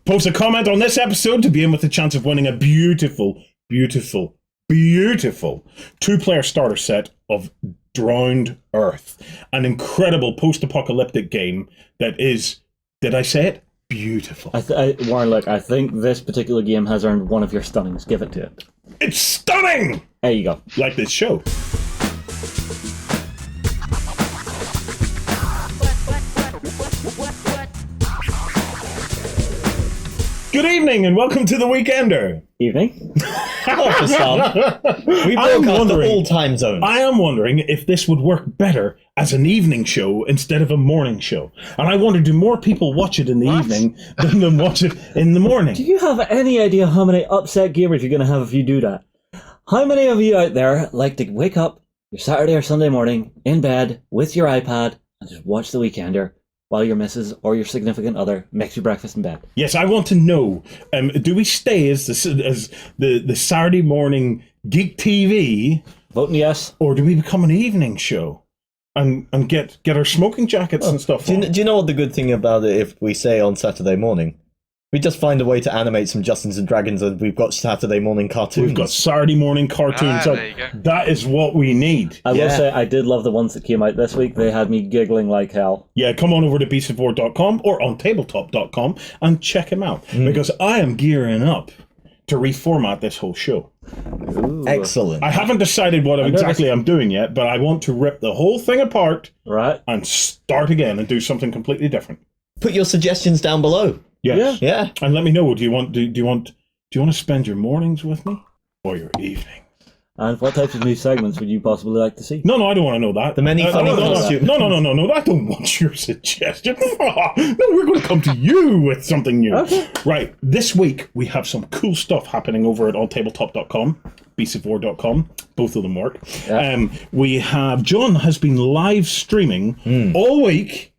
Post a comment on this episode to be in with the chance of winning a beautiful, beautiful, beautiful 2-player starter set of Drowned Earth. An incredible post-apocalyptic game that is, did I say it? Beautiful. Warren, look, I think this particular game has earned one of your stunnings. Give it to it. It's stunning! There you go. Like this show. Good evening and welcome to The Weekender. Evening. Not for some. We broadcast all time zones. I am wondering if this would work better as an evening show instead of a morning show. And I wonder, do more people watch it in the evening than watch it in the morning? Do you have any idea how many upset gamers you're going to have if you do that? How many of you out there like to wake up your Saturday or Sunday morning in bed with your iPad and just watch The Weekender while your missus or your significant other makes you breakfast in bed? Yes, I want to know, do we stay as the Saturday morning geek TV? Voting yes. Or do we become an evening show and get our smoking jackets and stuff do you know what the good thing about it if we say on Saturday morning? We just find a way to animate some Dungeons and Dragons and we've got Saturday morning cartoons. We've got Saturday morning cartoons. There you go. That is what we need. I will say I did love the ones that came out this week. They had me giggling like hell. Yeah, come on over to beastofwar.com or OnTableTop.com and check him out. Because I am gearing up to reformat this whole show. Ooh. Excellent. I haven't decided what exactly I'm doing yet, but I want to rip the whole thing apart Right. and start again and do something completely different. Put your suggestions down below. Yes. Yeah. And let me know. Do you want to spend your mornings with me or your evening? And what types of new segments would you possibly like to see? No, I don't want to know that. The many funny costumes. No, I don't want your suggestion. No, we're going to come to you with something new. Okay. Right. This week we have some cool stuff happening over at OnTableTop.com, beastofwar.com. Both of them work. Yeah. We have John has been live streaming all week.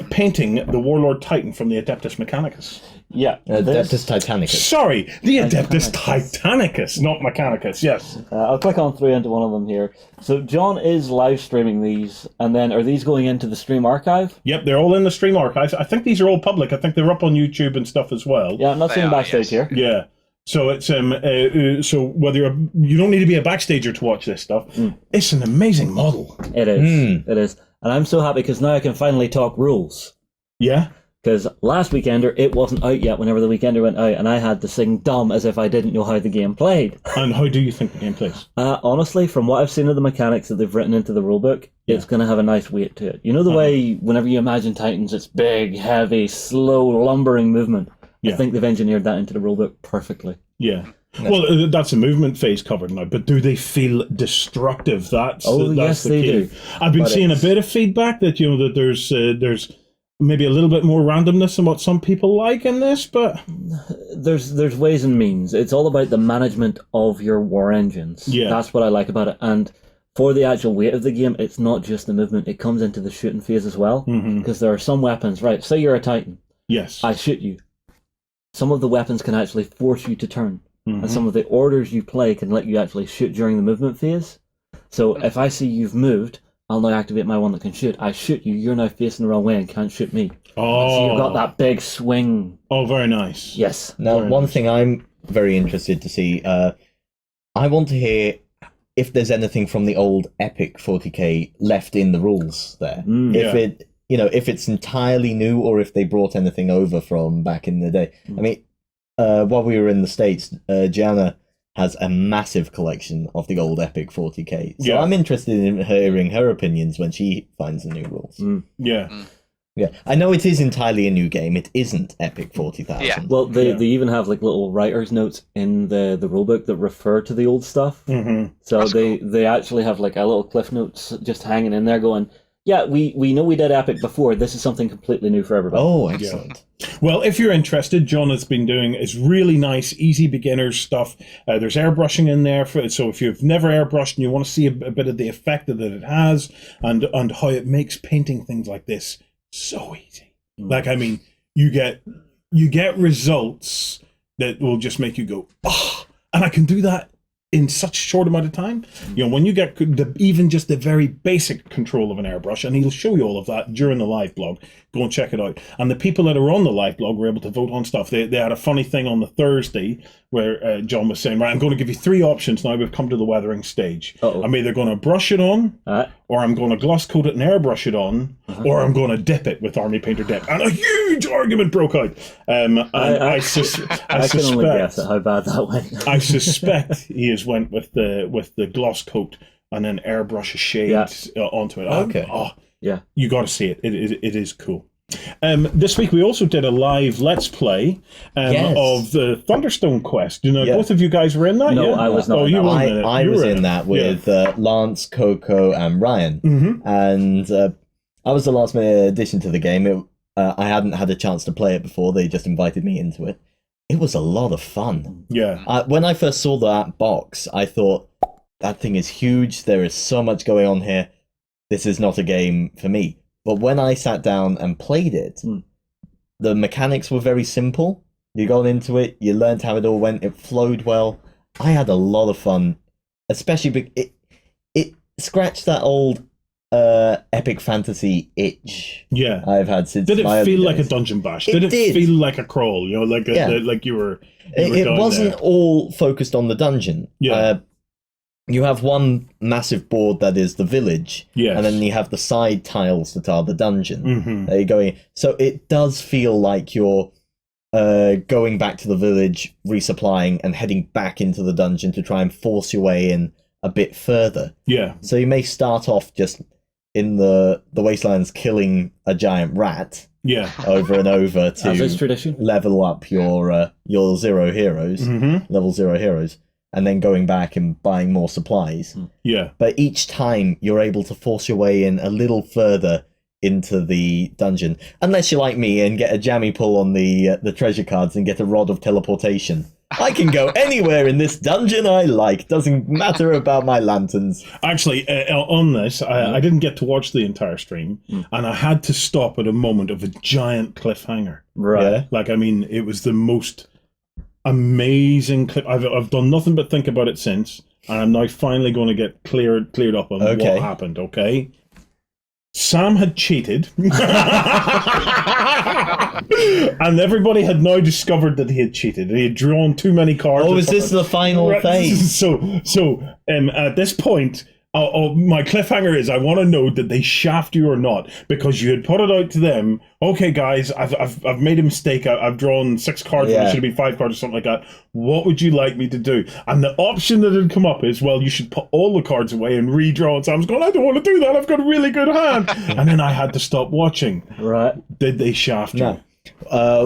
Painting the Warlord Titan from the Adeptus Mechanicus. Yeah. Adeptus Titanicus. Sorry, the Adeptus Titanicus, not Mechanicus, yes. I'll click on through into one of them here. So John is live streaming these, and then are these going into the stream archive? Yep, they're all in the stream archives. I think these are all public. I think they're up on YouTube and stuff as well. Yeah, I'm not seeing backstage here. Yeah. So it's so whether you don't need to be a backstager to watch this stuff. It's an amazing model. It is. It is. And I'm so happy because now I can finally talk rules. Yeah. Because last Weekender, it wasn't out yet whenever the Weekender went out, and I had to sing dumb as if I didn't know how the game played. And how do you think the game plays? Honestly, from what I've seen of the mechanics that they've written into the rulebook, it's going to have a nice weight to it. You know the way whenever you imagine Titans, it's big, heavy, slow, lumbering movement. Yeah. I think they've engineered that into the rulebook perfectly. Yeah. Well, that's a movement phase covered now, but do they feel destructive? That's yes, the they key. do. I've been But seeing a bit of feedback that that there's maybe a little bit more randomness than what some people like in this, but there's ways and means. It's all about the management of your war engines. Yeah. That's what I like about it. And for the actual weight of the game, it's not just the movement. It comes into the shooting phase as well. Because there are some weapons, right? Say you're a Titan. yes, I shoot you. Some of the weapons can actually force you to turn. And some of the orders you play can let you actually shoot during the movement phase. So if I see you've moved, I'll now activate my one that can shoot. I shoot you, you're now facing the wrong way and can't shoot me. Oh, So you've got that big swing. Oh, very nice. Yes. Now, one thing I'm very interested to see, I want to hear if there's anything from the old Epic 40k left in the rules there. If it's entirely new or if they brought anything over from back in the day. I mean, while we were in the States, Gianna has a massive collection of the old Epic 40k. So I'm interested in hearing her opinions when she finds the new rules. Yeah. Yeah, I know it is entirely a new game. It isn't Epic 40,000. Yeah. Well, they even have like little writer's notes in the rulebook that refer to the old stuff. So they actually have like a little cliff notes just hanging in there going, yeah, we know we did Epic before. This is something completely new for everybody. Oh, excellent. Well, if you're interested, John has been doing is really nice, easy beginner stuff. There's airbrushing in there, so if you've never airbrushed and you want to see a bit of the effect that it has and how it makes painting things like this so easy. Like, I mean, you get results that will just make you go, oh, and I can do that in such a short amount of time. You know, when you get even just the very basic control of an airbrush, and he'll show you all of that during the live blog. Go and check it out. And the people that are on the live blog were able to vote on stuff. They had a funny thing on the Thursday where John was saying, right, I'm going to give you 3 options now. We've come to the weathering stage. Uh-oh. I'm either going to brush it on, or I'm going to gloss coat it and airbrush it on, or I'm going to dip it with Army Painter Dip. And a huge argument broke out. I can only guess at how bad that went. I suspect he has went with the gloss coat and then airbrush a shade onto it. Okay. Yeah, you got to see it. It is cool. This week we also did a live Let's Play of the Thunderstone Quest. You know, both of you guys were in that. No, I was not. Oh, you were in it. I was in that with Lance, Coco, and Ryan, and I was the last minute addition to the game. I hadn't had a chance to play it before. They just invited me into it. It was a lot of fun. Yeah. When I first saw that box, I thought, that thing is huge. There is so much going on here. This is not a game for me. But when I sat down and played it, the mechanics were very simple. You got into it, you learned how it all went, it flowed well. I had a lot of fun, especially because it scratched that old epic fantasy itch I've had since. Did it feel like a dungeon bash? Did it feel like a crawl? You know, like you were. It wasn't all focused on the dungeon. Yeah. You have one massive board that is the village, and then you have the side tiles that are the dungeon. There you go. So it does feel like you're going back to the village, resupplying, and heading back into the dungeon to try and force your way in a bit further. Yeah. So you may start off just in the wastelands killing a giant rat. Yeah. Over and over to as is tradition. Level up your 0 heroes, level 0 heroes. And then going back and buying more supplies. Yeah. But each time you're able to force your way in a little further into the dungeon. Unless you're like me and get a jammy pull on the treasure cards and get a rod of teleportation. I can go anywhere in this dungeon I like. Doesn't matter about my lanterns. Actually, on this, I didn't get to watch the entire stream. And I had to stop at a moment of a giant cliffhanger. Right. Yeah. Like, I mean, it was the most amazing clip. I've done nothing but think about it since, and I'm now finally going to get cleared up on what happened. Okay, Sam had cheated, and everybody had now discovered that he had cheated. He had drawn too many cards. Oh, is this the final phase? So at this point. My cliffhanger is I want to know did they shaft you or not, because you had put it out to them. Okay, guys, I've made a mistake. I've drawn 6 cards when it should have been 5 cards or something like that. What would you like me to do? And the option that had come up is, well, you should put all the cards away and redraw. And so I was going, I don't want to do that. I've got a really good hand. And then I had to stop watching. Right? Did they shaft you? No. How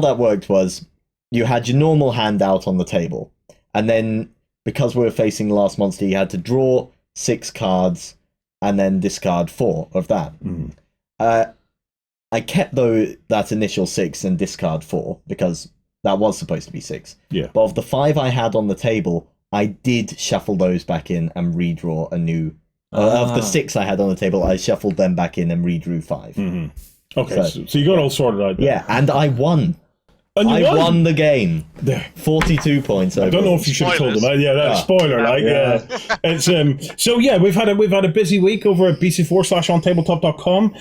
that worked was you had your normal hand out on the table, and then. Because we were facing the last monster, you had to draw 6 cards and then discard 4 of that. I kept that initial 6 and discard 4 because that was supposed to be 6. Yeah. But of the 5 I had on the table, I did shuffle those back in and redraw a new. Of the 6 I had on the table, I shuffled them back in and redrew 5. Okay, so you got all sorted out there. Yeah, and I won. And I won the game. There. 42 points. I don't know if you should have told them. Yeah, that's spoiler. It's So yeah, we've had a busy week over at bc4/ontabletop.com.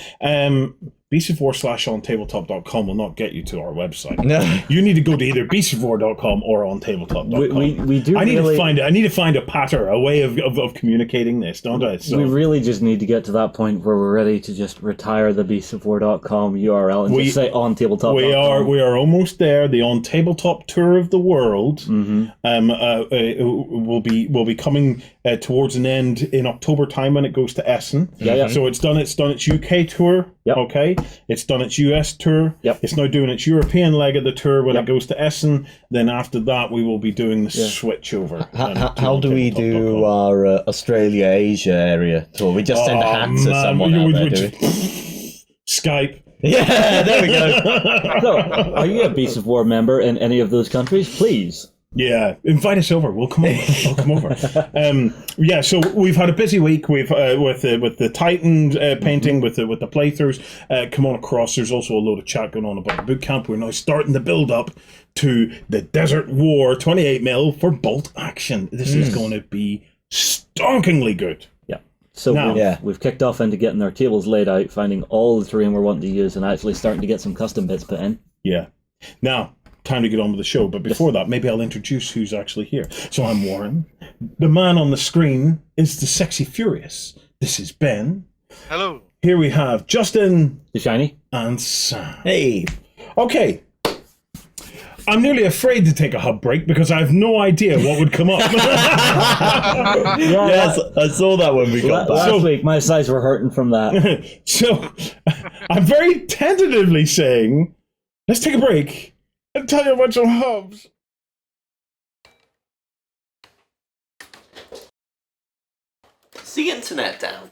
bc4/ontabletop.com will not get you to our website. No, you need to go to either bc4.com or ontabletop.com. We do. I need to find a pattern, a way of communicating this, don't I? So we really just need to get to that point where we're ready to just retire the bc4.com URL and just say ontabletop.com. We are almost there. The On Tabletop tour of the world will be coming towards an end in October time when it goes to Essen. Yeah. So it's done its UK tour. Yep. Okay. It's done its US tour. Yep. It's now doing its European leg of the tour when it goes to Essen. Then after that, we will be doing the switch over. How do we do our Australia, Asia area tour? We just send a hat to someone out there, do we? Skype. Yeah, there we go. So, are you a Beast of War member in any of those countries? Please Yeah, invite us over. We'll come over. We'll come over. Yeah, so we've had a busy week. We've with the Titan painting, with the playthroughs. Come on across. There's also a load of chat going on about the boot camp. We're now starting the build up to the Desert War 28mm for bolt action. This is going to be stonkingly good. Yeah. So Now- we've kicked off into getting our tables laid out, finding all the terrain we're wanting to use, and actually starting to get some custom bits put in. Yeah. Now, time to get on with the show. But before that, maybe I'll introduce who's actually here. So I'm Warren. The man on the screen is the Sexy Furious. This is Ben. Hello. Here we have Justin The shiny. and Sam. Hey, Okay. I'm nearly afraid to take a hub break because I have no idea what would come up. yes, I saw that when we got back. Last week, my sides were hurting from that. So I'm very tentatively saying, let's take a break and tell you about some hubs. Is the internet down?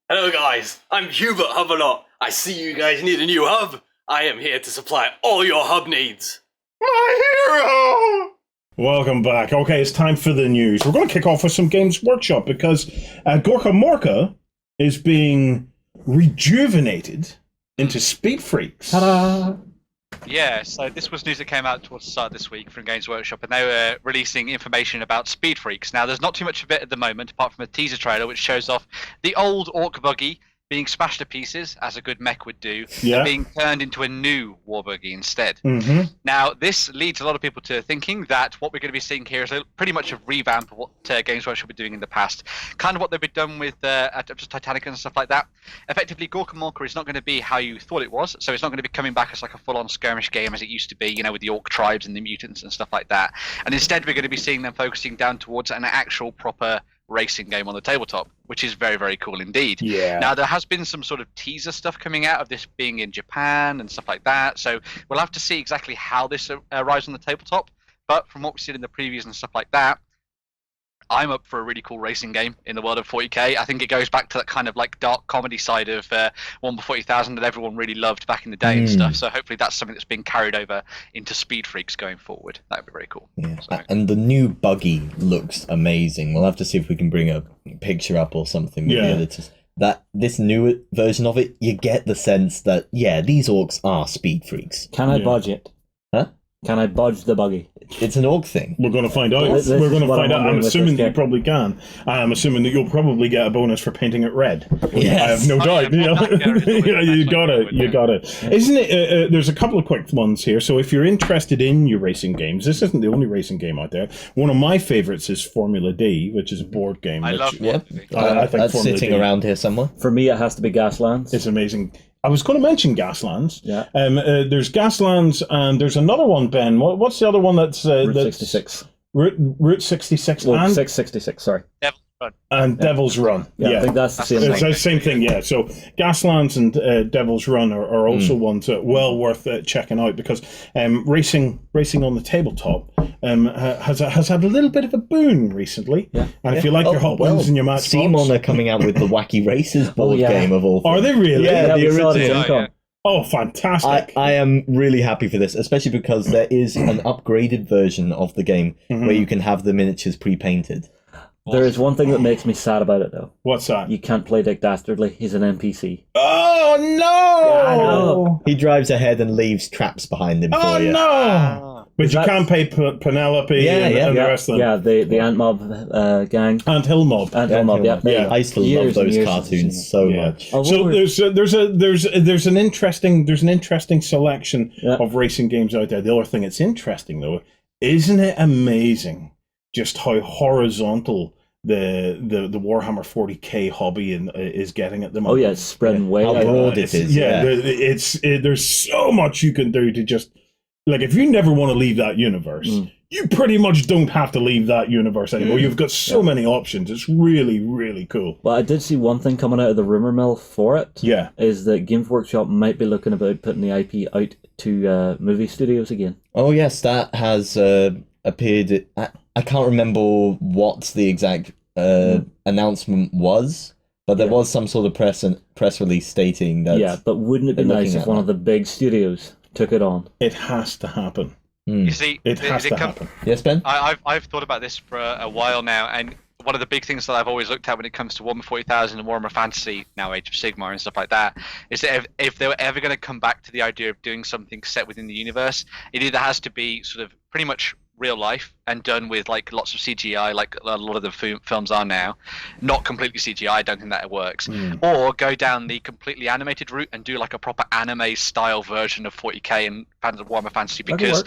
Hello guys, I'm Hubert Hubbelot. I see you guys need a new hub. I am here to supply all your hub needs. My hero! Welcome back. Okay, it's time for the news. We're going to kick off with some Games Workshop because Gorka Morka is being rejuvenated into Speed Freaks. Ta-da! Yeah, so this was news that came out towards the start of this week from Games Workshop, and they were releasing information about Speed Freaks. Now, there's not too much of it at the moment, apart from a teaser trailer which shows off the old Orc buggy being smashed to pieces, as a good mech would do, Yeah. and being turned into a new war buggy instead. Mm-hmm. Now, this leads a lot of people to thinking that what we're going to be seeing here is pretty much a revamp of what Games Workshop were doing in the past. Kind of what they've been done with Adeptus Titanicus and stuff like that. Effectively, Gorka Morka is not going to be how you thought it was, so it's not going to be coming back as like a full-on skirmish game as it used to be, you know, with the Orc tribes and the mutants and stuff like that. And instead, we're going to be seeing them focusing down towards an actual proper racing game on the tabletop, which is very, very cool indeed. Yeah. Now, there has been some sort of teaser stuff coming out of this being in Japan and stuff like that, so we'll have to see exactly how this arrives on the tabletop. But from what we've seen in the previews and stuff like that, I'm up for a really cool racing game in the world of 40k. I think it goes back to that kind of like dark comedy side of 1/40,000 that everyone really loved back in the day and stuff. So hopefully that's something that's being carried over into Speed Freaks going forward. That would be very cool. Yeah. So, And the new buggy looks amazing. We'll have to see if we can bring a picture up or something with the editors. That this new version of it, you get the sense that, yeah, these orcs are Speed Freaks. Can I Yeah. budge it? Huh? Can I budge the buggy? It's an orc thing. We're going to find out. This We're is going to what find I'm out. I'm wondering with assuming this that you game. probably can. I'm assuming that you'll probably get a bonus for painting it red. Yes. I have no Oh, doubt. yeah, You know? well, that carries always Yeah, you back got like it. that, You yeah. got it. Isn't it? There's a couple of quick ones here. So if you're interested in your racing games, this isn't the only racing game out there. One of my favorites is Formula D, which is a board game. I which love Yep. I think That's Formula sitting D around here somewhere. For me, it has to be Gaslands. It's amazing. I was going to mention Gaslands. Yeah. There's Gaslands, and there's another one, Ben. What's the other one that's Route that's 66. Route 66 Well, and 666, sorry. and Devil's Run. Yeah, I think that's the same It's thing. the same thing, yeah. So Gaslands and Devil's Run are also ones well worth checking out because racing on the tabletop has had a little bit of a boom recently. Yeah. And if you like your Hot Wheels and your Matchbox, Simon are coming out with the Wacky Races board yeah. game of all things. are they really? Yeah, the we saw it original. in Incom. Oh, fantastic! I am really happy for this, especially because there is an upgraded version of the game where you can have the miniatures pre-painted. There is one thing that makes me sad about it, though. What's that? You can't play Dick Dastardly. He's an NPC. Oh no! I know. He drives ahead and leaves traps behind him Oh for you. no! But you that- can pay Penelope Yeah, yeah. and the rest of them. Yeah, the Ant Mob gang. And Hill Mob. Ant Mob, yeah. Yeah. I used to love Years and those years cartoons so Yeah. much. Oh, So what were- there's an interesting selection Yeah. of racing games out there. The other thing that's interesting though, isn't it amazing just how horizontal the Warhammer 40k hobby is getting at the Oh moment? yeah, it's spreading way How out. broad it is. Yeah, there's so much you can do to just like if you never want to leave that universe. You pretty much don't have to leave that universe anymore. You've got so many options. It's really, really cool. Well, I did see one thing coming out of the rumor mill for it. Yeah. Is that Games Workshop might be looking about putting the IP out to movie studios again. Oh yes, that has appeared. I can't remember what's the exact announcement was, but there was some sort of press release stating that. Yeah, but wouldn't it be nice if one of the big studios took it on? It has to happen. You see, It has to happen. Yes, Ben? I've thought about this for a while now, and one of the big things that I've always looked at when it comes to Warhammer 40,000 and Warhammer Fantasy, now Age of Sigmar and stuff like that, is that if they were ever going to come back to the idea of doing something set within the universe, it either has to be sort of pretty much real life and done with like lots of CGI, like a lot of the films are now, not completely CGI. I don't think that it works. Or go down the completely animated route and do like a proper anime style version of 40k and Warhammer Fantasy, because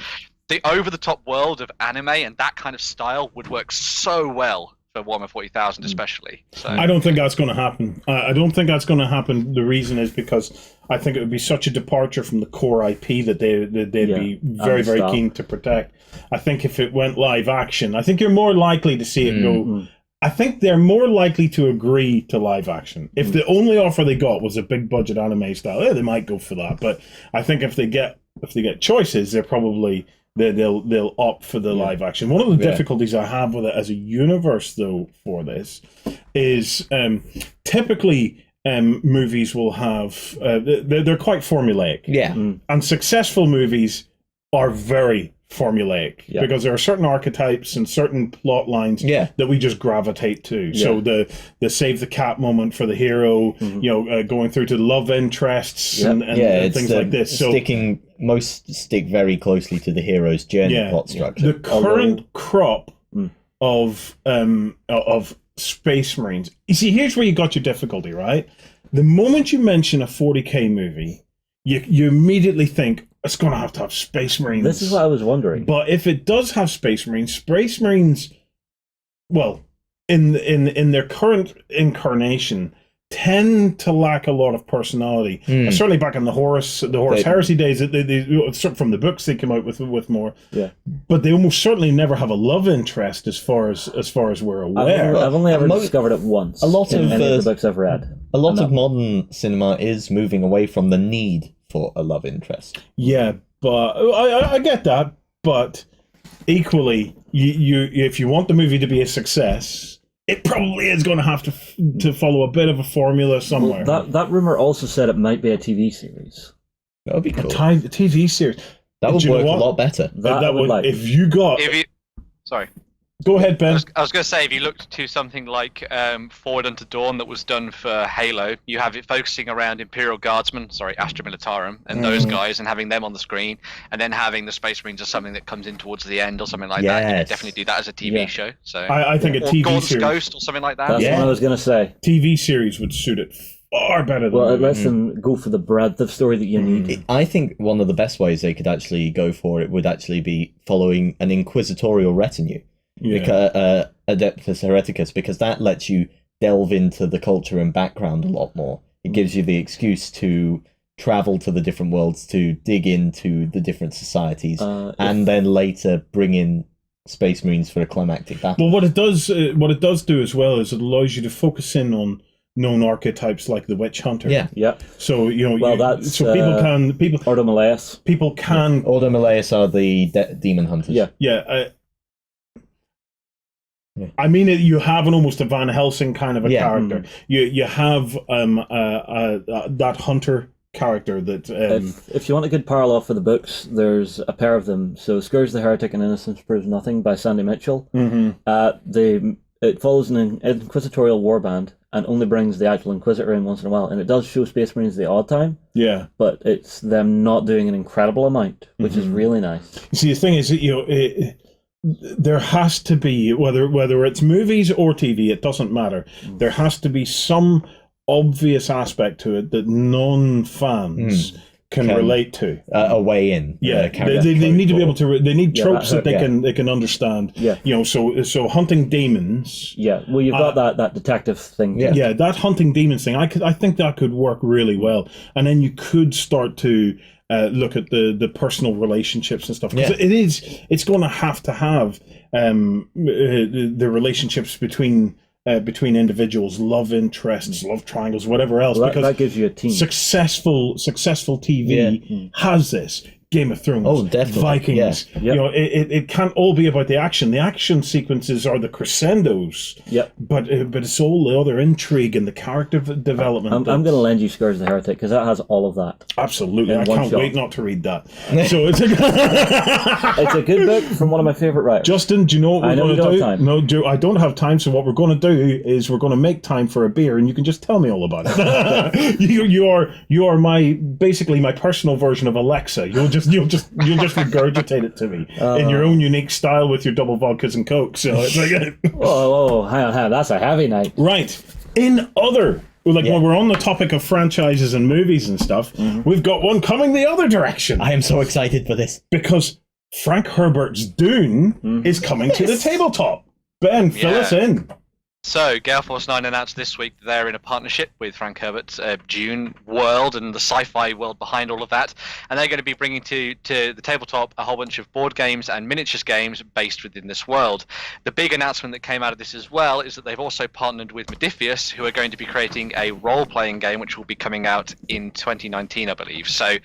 the over-the-top world of anime and that kind of style would work so well for Warhammer 40,000 especially. So I don't think that's going to happen. I don't think that's going to happen. The reason is because I think it would be such a departure from the core IP that they'd be very, very keen to protect. I think if it went live action, I think you're more likely to see it go. I think they're more likely to agree to live action. If the only offer they got was a big budget anime style, they might go for that. But I think if they get choices, they're probably they'll opt for the live action. One of the difficulties I have with it as a universe, though, for this is typically movies will have they're quite formulaic. And successful movies are very formulaic because there are certain archetypes and certain plot lines that we just gravitate to. So the save the cat moment for the hero, going through to love interests and things like this. So most stick very closely to the hero's journey plot structure. The current crop of Space Marines. You see, here's where you got your difficulty, right? The moment you mention a 40k movie, you immediately think it's going to have Space Marines. This is what I was wondering. But if it does have Space Marines, well, in their current incarnation, tend to lack a lot of personality. Certainly back in the Horus Heresy days, they from the books they come out with more. But they almost certainly never have a love interest as far as we're aware. I've only ever discovered it once. A lot in of any of the books I've read. A lot of modern cinema is moving away from the need for a love interest. Yeah, but I get that. But equally, you if you want the movie to be a success, it probably is going to have to follow a bit of a formula somewhere. Well, that rumor also said it might be a TV series. That would be cool. A TV series. That would work a lot better. That would like. Sorry. Go ahead, Ben. I was going to say, if you looked to something like Forward Unto Dawn that was done for Halo, you have it focusing around Imperial Guardsmen, Astra Militarum, and those guys, and having them on the screen, and then having the Space Marines as something that comes in towards the end or something like that. You could definitely do that as a TV show. So I think a TV Gaunt's series, Ghost or something like that. That's what I was going to say. TV series would suit it far better than well, it lets them go for the breadth of story that you need. I think one of the best ways they could actually go for it would actually be following an inquisitorial retinue. Adeptus Hereticus, because that lets you delve into the culture and background a lot more. It gives you the excuse to travel to the different worlds, to dig into the different societies, and then later bring in Space Marines for a climactic battle. Well, what it does do as well is it allows you to focus in on known archetypes like the Witch Hunter. Yeah. So that's Ordo Malleus. People can Ordo Malleus are the demon hunters. I mean, you have almost a Van Helsing kind of a character. You have that hunter character that. If you want a good parallel for the books, there's a pair of them. So, Scourge the Heretic and Innocence Proves Nothing by Sandy Mitchell. It follows an inquisitorial warband and only brings the actual Inquisitor in once in a while, and it does show Space Marines the odd time. Yeah, but it's them not doing an incredible amount, which is really nice. See, the thing is that there has to be, whether it's movies or TV, it doesn't matter. There has to be some obvious aspect to it that non-fans can relate to. A way in. Yeah, they need to be able to. They need tropes that they can understand. Yeah, so hunting demons. Yeah, well, you've got that detective thing. Yeah, that hunting demons thing. I think that could work really well, and then you could start to. Look at the personal relationships and stuff, because it's going to have the relationships between individuals, love interests, love triangles, whatever else. Well, because that gives you a team. Successful TV has this. Game of Thrones, Oh, definitely. Vikings. Yeah. You know, it can't all be about the action. The action sequences are the crescendos. Yep. But it's all the other intrigue and the character development. I'm going to lend you Scourge of the Heretic because that has all of that. Absolutely. in I one can't shot. wait not to read that. So it's It's a good book from one of my favourite writers. Justin, do you know what we're I know going you to don't do? have time. No, I don't have time. So what we're going to do is we're going to make time for a beer, and you can just tell me all about it. you are basically my personal version of Alexa. You'll just regurgitate it to me in your own unique style with your double vodkas and coke. So it's like Whoa, hang on, that's a heavy night. right. In other, when we're on the topic of franchises and movies and stuff, we've got one coming the other direction. I am so excited for this. Because Frank Herbert's Dune is coming to the tabletop. Ben, fill us in. So, Gale Force 9 announced this week that they're in a partnership with Frank Herbert's Dune world and the sci-fi world behind all of that, and they're going to be bringing to the tabletop a whole bunch of board games and miniatures games based within this world. The big announcement that came out of this as well is that they've also partnered with Modiphius, who are going to be creating a role-playing game which will be coming out in 2019, I believe. So,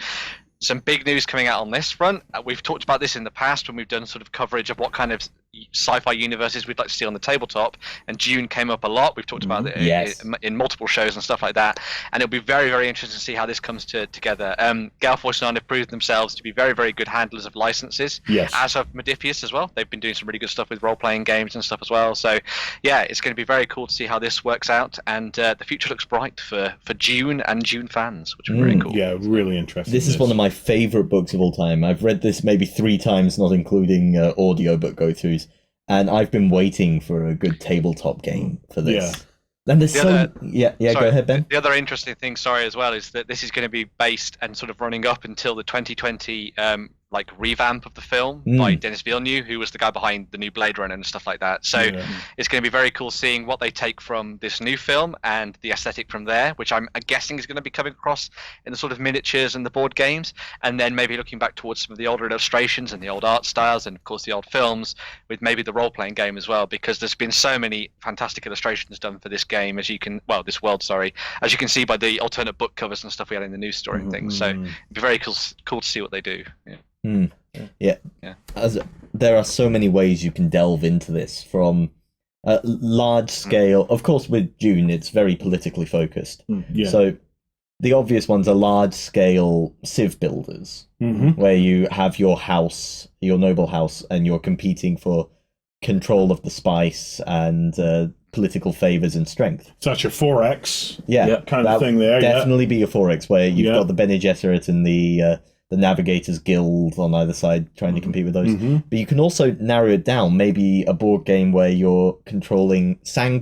some big news coming out on this front. We've talked about this in the past when we've done sort of coverage of what kind of sci-fi universes we'd like to see on the tabletop, and Dune came up a lot. We've talked about it in multiple shows and stuff like that, and it'll be very, very interesting to see how this comes together. Gale Force 9 have proved themselves to be very, very good handlers of licenses, as have Modiphius as well. They've been doing some really good stuff with role-playing games and stuff as well. So yeah, it's going to be very cool to see how this works out, and the future looks bright for Dune and Dune fans, which is very cool. Yeah, really interesting. This is one of my favourite books of all time. I've read this maybe 3 times, not including audiobook go-throughs, and I've been waiting for a good tabletop game for this. Yeah. And there's go ahead, Ben. The other interesting thing, as well, is that this is going to be based and sort of running up until the 2020 revamp of the film by Denis Villeneuve, who was the guy behind the new Blade Runner and stuff like that. So it's going to be very cool seeing what they take from this new film and the aesthetic from there, which I'm guessing is going to be coming across in the sort of miniatures and the board games, and then maybe looking back towards some of the older illustrations and the old art styles and of course the old films with maybe the role-playing game as well, because there's been so many fantastic illustrations done for this game, this world, as you can see by the alternate book covers and stuff we had in the news story and things. So it'd be very cool to see what they do. As there are so many ways you can delve into this, from large scale. Of course, with Dune, it's very politically focused. So the obvious ones are large scale civ builders, where you have your house, your noble house, and you're competing for control of the spice and political favors and strength. So that's your 4X kind of thing there. Definitely be your 4X, where you've got the Bene Gesserit and the Navigators Guild on either side trying to compete with those. But you can also narrow it down, maybe a board game where you're controlling I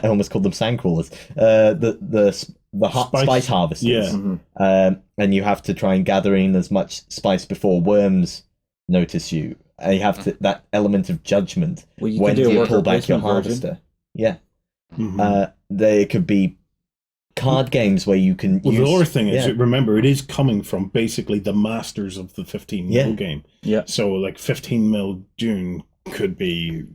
almost called them sandcrawlers, the spice harvesters. And you have to try and gather in as much spice before worms notice you. And you have to, that element of judgment. When do you pull back your harvester? There could be card games where you can use... the other thing is, remember, it is coming from basically the masters of the 15 mil game. So like 15 mil Dune could be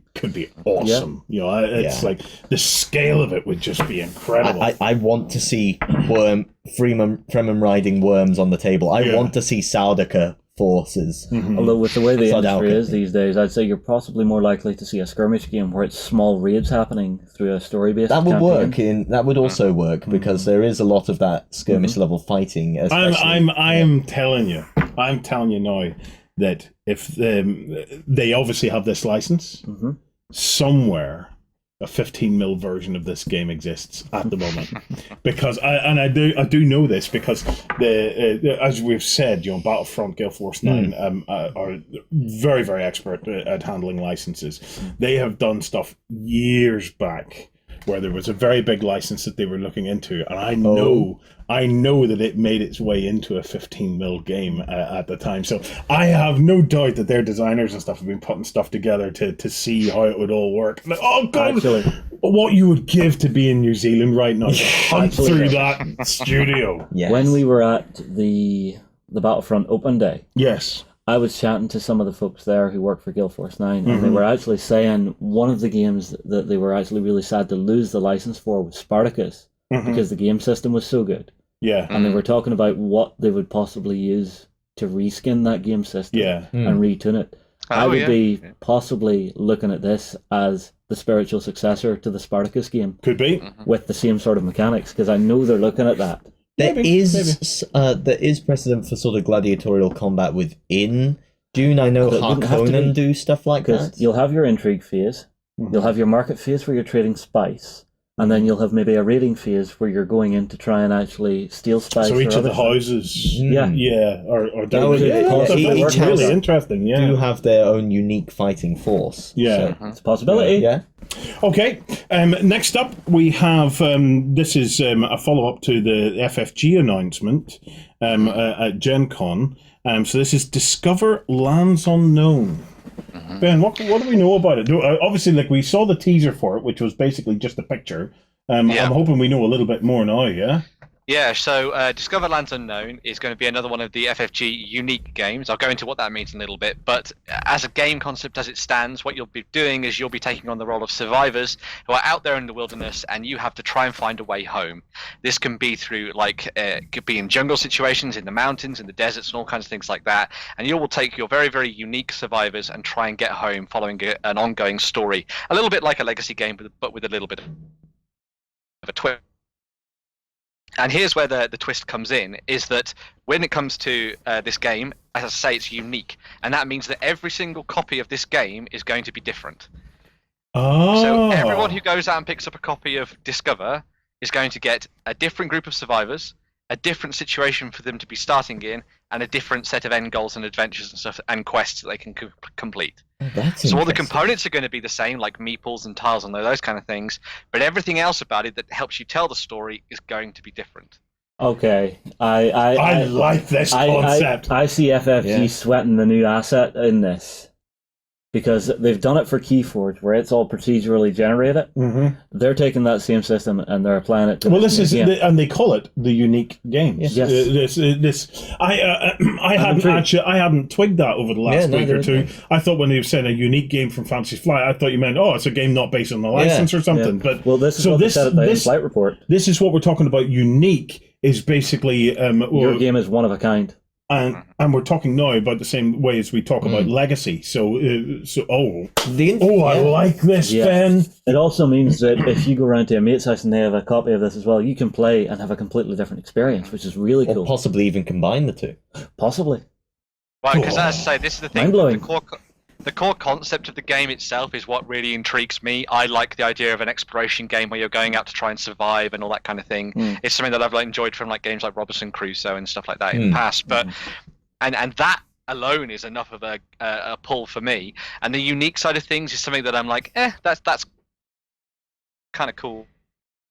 awesome. You know, it's like the scale of it would just be incredible. I want to see Fremen riding worms on the table. I want to see Sardaukar forces. Although with the way the industry is these days, I'd say you're possibly more likely to see a skirmish game where it's small raids happening through a story-based that would campaign. work. That would also work because there is a lot of that skirmish level fighting. I'm telling you now that if they obviously have this license somewhere. A 15 mil version of this game exists at the moment, because I do know this because as we've said, Battlefront, Gale Force 9 are very, very expert at handling licenses. They have done stuff years back where there was a very big license that they were looking into, and I know that it made its way into a 15 mil game at the time. So I have no doubt that their designers and stuff have been putting stuff together to see how it would all work. Like, oh God, what you would give to be in New Zealand right now to hunt through that studio. When we were at the Battlefront Open Day, I was chatting to some of the folks there who work for Gale Force 9, and they were actually saying one of the games that they were actually really sad to lose the license for was Spartacus, because the game system was so good. And they were talking about what they would possibly use to reskin that game system Yeah. and retune it. I Oh, would yeah. be possibly looking at this as the spiritual successor to the Spartacus game Could be. with the same sort of mechanics, because I know they're looking at that. There Maybe. is precedent for sort of gladiatorial combat within Dune. I know But it wouldn't have to Harkonnen be, do stuff like because that. you'll have your intrigue phase, you'll have your market phase where you're trading spice, and then you'll have maybe a raiding phase where you're going in to try and actually steal spice. So or each of other the stuff. houses, Yeah. or That would yeah, be- that's each really house interesting. Yeah, Do have their own unique fighting force. Yeah. So, It's a possibility. yeah. Okay, next up we have this is a follow-up to the FFG announcement at Gen Con. So this is Discover Lands Unknown. Ben, what do we know about it? Obviously, like, we saw the teaser for it, which was basically just a picture. I'm hoping we know a little bit more now, yeah? Yeah, so Discover Lands Unknown is going to be another one of the FFG unique games. I'll go into what that means in a little bit, but as a game concept as it stands, what you'll be doing is you'll be taking on the role of survivors who are out there in the wilderness, and you have to try and find a way home. This can be through, could be in jungle situations, in the mountains, in the deserts, and all kinds of things like that, and you will take your very, very unique survivors and try and get home following an ongoing story. A little bit like a legacy game, but with a little bit of a twist. And here's where the twist comes in, is that when it comes to this game, as I say, it's unique. And that means that every single copy of this game is going to be different. Oh. So everyone who goes out and picks up a copy of Discover is going to get a different group of survivors, a different situation for them to be starting in, and a different set of end goals and adventures and stuff and quests that they can complete. That's So all the interesting. components are going to be the same, like meeples and tiles and those kind of things, but everything else about it that helps you tell the story is going to be different. Okay, I like this concept. I see FFG Yeah. sweating the new asset in this, because they've done it for Keyforge, where it's all procedurally generated. Mhm. They're taking that same system and they're applying it to Well, this this is, new game. and they call it the unique games. Yes. I hadn't twigged that over the last week neither or two. did I thought when you said a unique game from Fantasy Flight, I thought you meant, it's a game not based on the license or something. Yeah. But Well, this is what they said at the Flight Report. This is what we're talking about. Unique is basically Your game is one of a kind. and we're talking now about the same way as we talk about legacy. I like this, Yeah. Ben. It also means that if you go around to a mate's house and they have a copy of this as well, you can play and have a completely different experience, which is really Or cool. possibly even combine the two. Possibly. Right, because as I say, this is the thing. Mind-blowing. The core concept of the game itself is what really intrigues me. I like the idea of an exploration game where you're going out to try and survive and all that kind of thing. It's something that I've enjoyed from games like Robinson Crusoe and stuff like that in the past. But and that alone is enough of a pull for me. And the unique side of things is something that I'm like, that's kind of cool.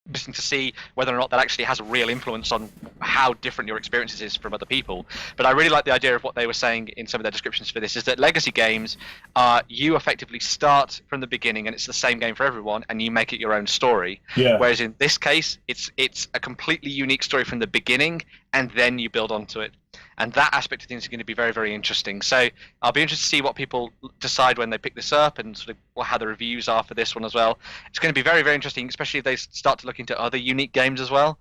Interesting to see whether or not that actually has a real influence on how different your experiences is from other people. But I really like the idea of what they were saying in some of their descriptions for this, is that legacy games are, you effectively start from the beginning and it's the same game for everyone and you make it your own story. Yeah. Whereas in this case, it's a completely unique story from the beginning and then you build onto it. And that aspect of things is going to be very, very interesting. So I'll be interested to see what people decide when they pick this up and sort of how the reviews are for this one as well. It's going to be very, very interesting, especially if they start to look into other unique games as well,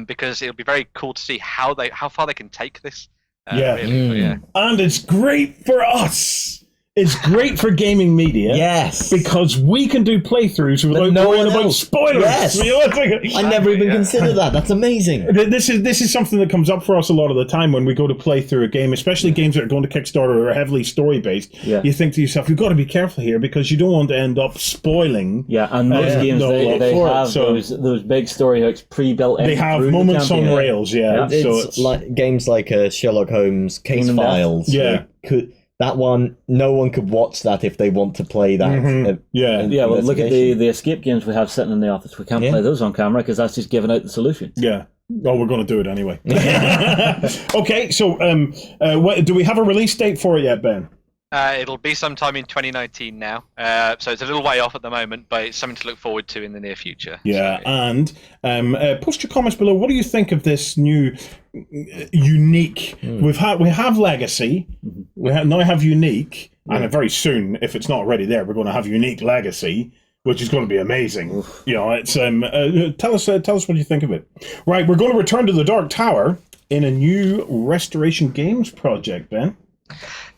because it'll be very cool to see how far they can take this. Really. But yeah. And it's great for us. It's great for gaming media. Yes. Because we can do playthroughs without no worrying one about else. spoilers. Yes. You know, it's like- I never even yeah. considered that. That's amazing. This is something that comes up for us a lot of the time when we go to play through a game, especially games that are going to Kickstarter or are heavily story based. Yeah. You think to yourself, you've got to be careful here because you don't want to end up spoiling. Yeah, and most Yeah. games, No, they for it, have so- those big story hooks pre-built in. They have through the moments on campaign. rails, yeah. Yeah. So It's like games like Sherlock Holmes Case Kingdom Death. Files. Yeah. That one, no one could watch that if they want to play that. Yeah. Yeah, well, look at investigation. the escape games we have sitting in the office. We can't Yeah. play those on camera because that's just giving out the solution. Yeah. Oh, we're going to do it anyway. Okay, so do we have a release date for it yet, Ben? It'll be sometime in 2019 now, so it's a little way off at the moment, but it's something to look forward to in the near future. Yeah, So, and post your comments below. What do you think of this new unique? We have Legacy, now have Unique, and very soon, if it's not already there, we're going to have Unique Legacy, which is going to be amazing. You know, it's tell us what you think of it. Right, we're going to return to the Dark Tower. in a new Restoration Games project, Ben.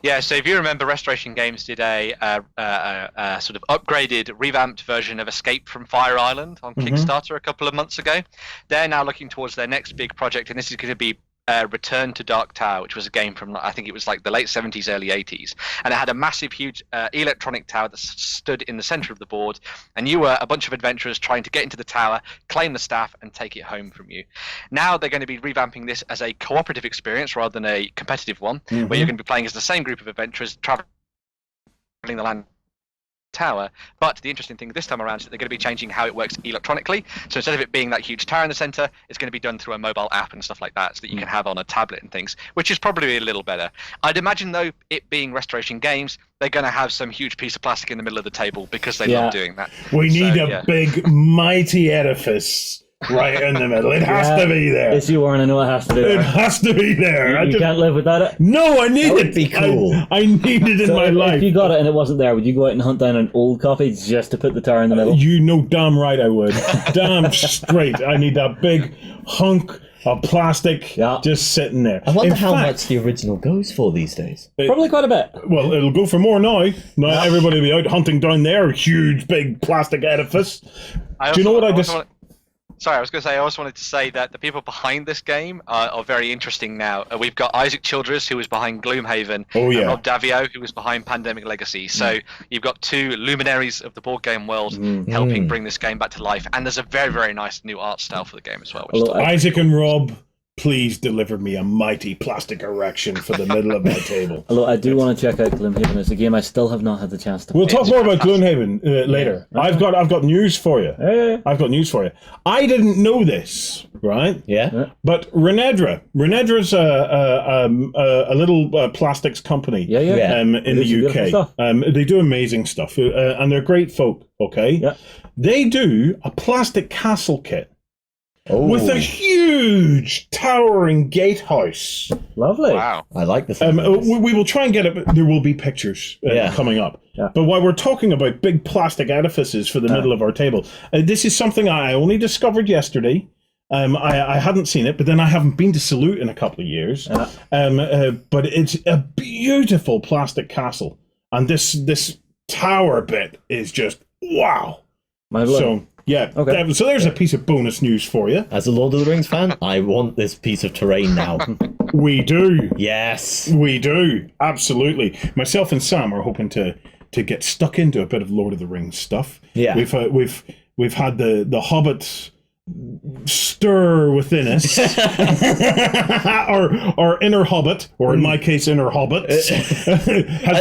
Yeah, so if you remember, Restoration Games did a sort of upgraded, revamped version of Escape from Fire Island on Kickstarter a couple of months ago. They're now looking towards their next big project, and this is going to be Return to Dark Tower, which was a game from, I think it was like the late 70s, early 80s. And it had a massive, huge electronic tower that stood in the center of the board. And you were a bunch of adventurers trying to get into the tower, claim the staff, and take it home from you. Now they're going to be revamping this as a cooperative experience rather than a competitive one, where you're going to be playing as the same group of adventurers traveling the land tower. But the interesting thing this time around is that they're going to be changing how it works electronically. So instead of it being that huge tower in the center, it's going to be done through a mobile app and stuff like that, so that you can have on a tablet and things, which is probably a little better. I'd imagine, though, it being Restoration Games, they're going to have some huge piece of plastic in the middle of the table because they love doing that. We need a big, mighty edifice right in the middle. It has to be there. Yes, you are, and I know it has to be there. It has to be there. You can't live without it? No, I need That would it. be cool. I need it in my life. If you got it and it wasn't there, would you go out and hunt down an old copy just to put the tower in the middle? You know damn right I would. Damn straight. I need that big hunk of plastic just sitting there. I wonder In how fact, much the original goes for these days. Probably quite a bit. Well, it'll go for more now. Now everybody will be out hunting down their huge, big plastic edifice. Do you know what I just... Sorry, I was going to say, I also wanted to say that the people behind this game are very interesting now. We've got Isaac Childress, who was behind Gloomhaven, and Rob Davio, who was behind Pandemic Legacy. So you've got two luminaries of the board game world helping bring this game back to life. And there's a very, very nice new art style for the game as well. Isaac and Rob, please deliver me a mighty plastic erection for the middle of my table. Although I do want to check out Gloomhaven. It's a game I still have not had the chance to play. We'll talk more about Gloomhaven later. Yeah. I've got news for you. Yeah. I've got news for you. I didn't know this, right? Yeah. But Renedra's a little plastics company. In the UK. They do amazing stuff, and they're great folk. Okay. Yeah. They do a plastic castle kit. With a huge towering gatehouse. Lovely. Wow. I like this. We will try and get it. There will be pictures coming up. Yeah. But while we're talking about big plastic edifices for the middle of our table, this is something I only discovered yesterday. I hadn't seen it, but then I haven't been to Salute in a couple of years. But it's a beautiful plastic castle. And this tower bit is just wow. So... yeah, so there's a piece of bonus news for you. As a Lord of the Rings fan, I want this piece of terrain now. We do. Yes. We do. Absolutely. Myself and Sam are hoping to get stuck into a bit of Lord of the Rings stuff. Yeah. We've had the Hobbit stir within us. our inner hobbit, or in my case inner hobbits.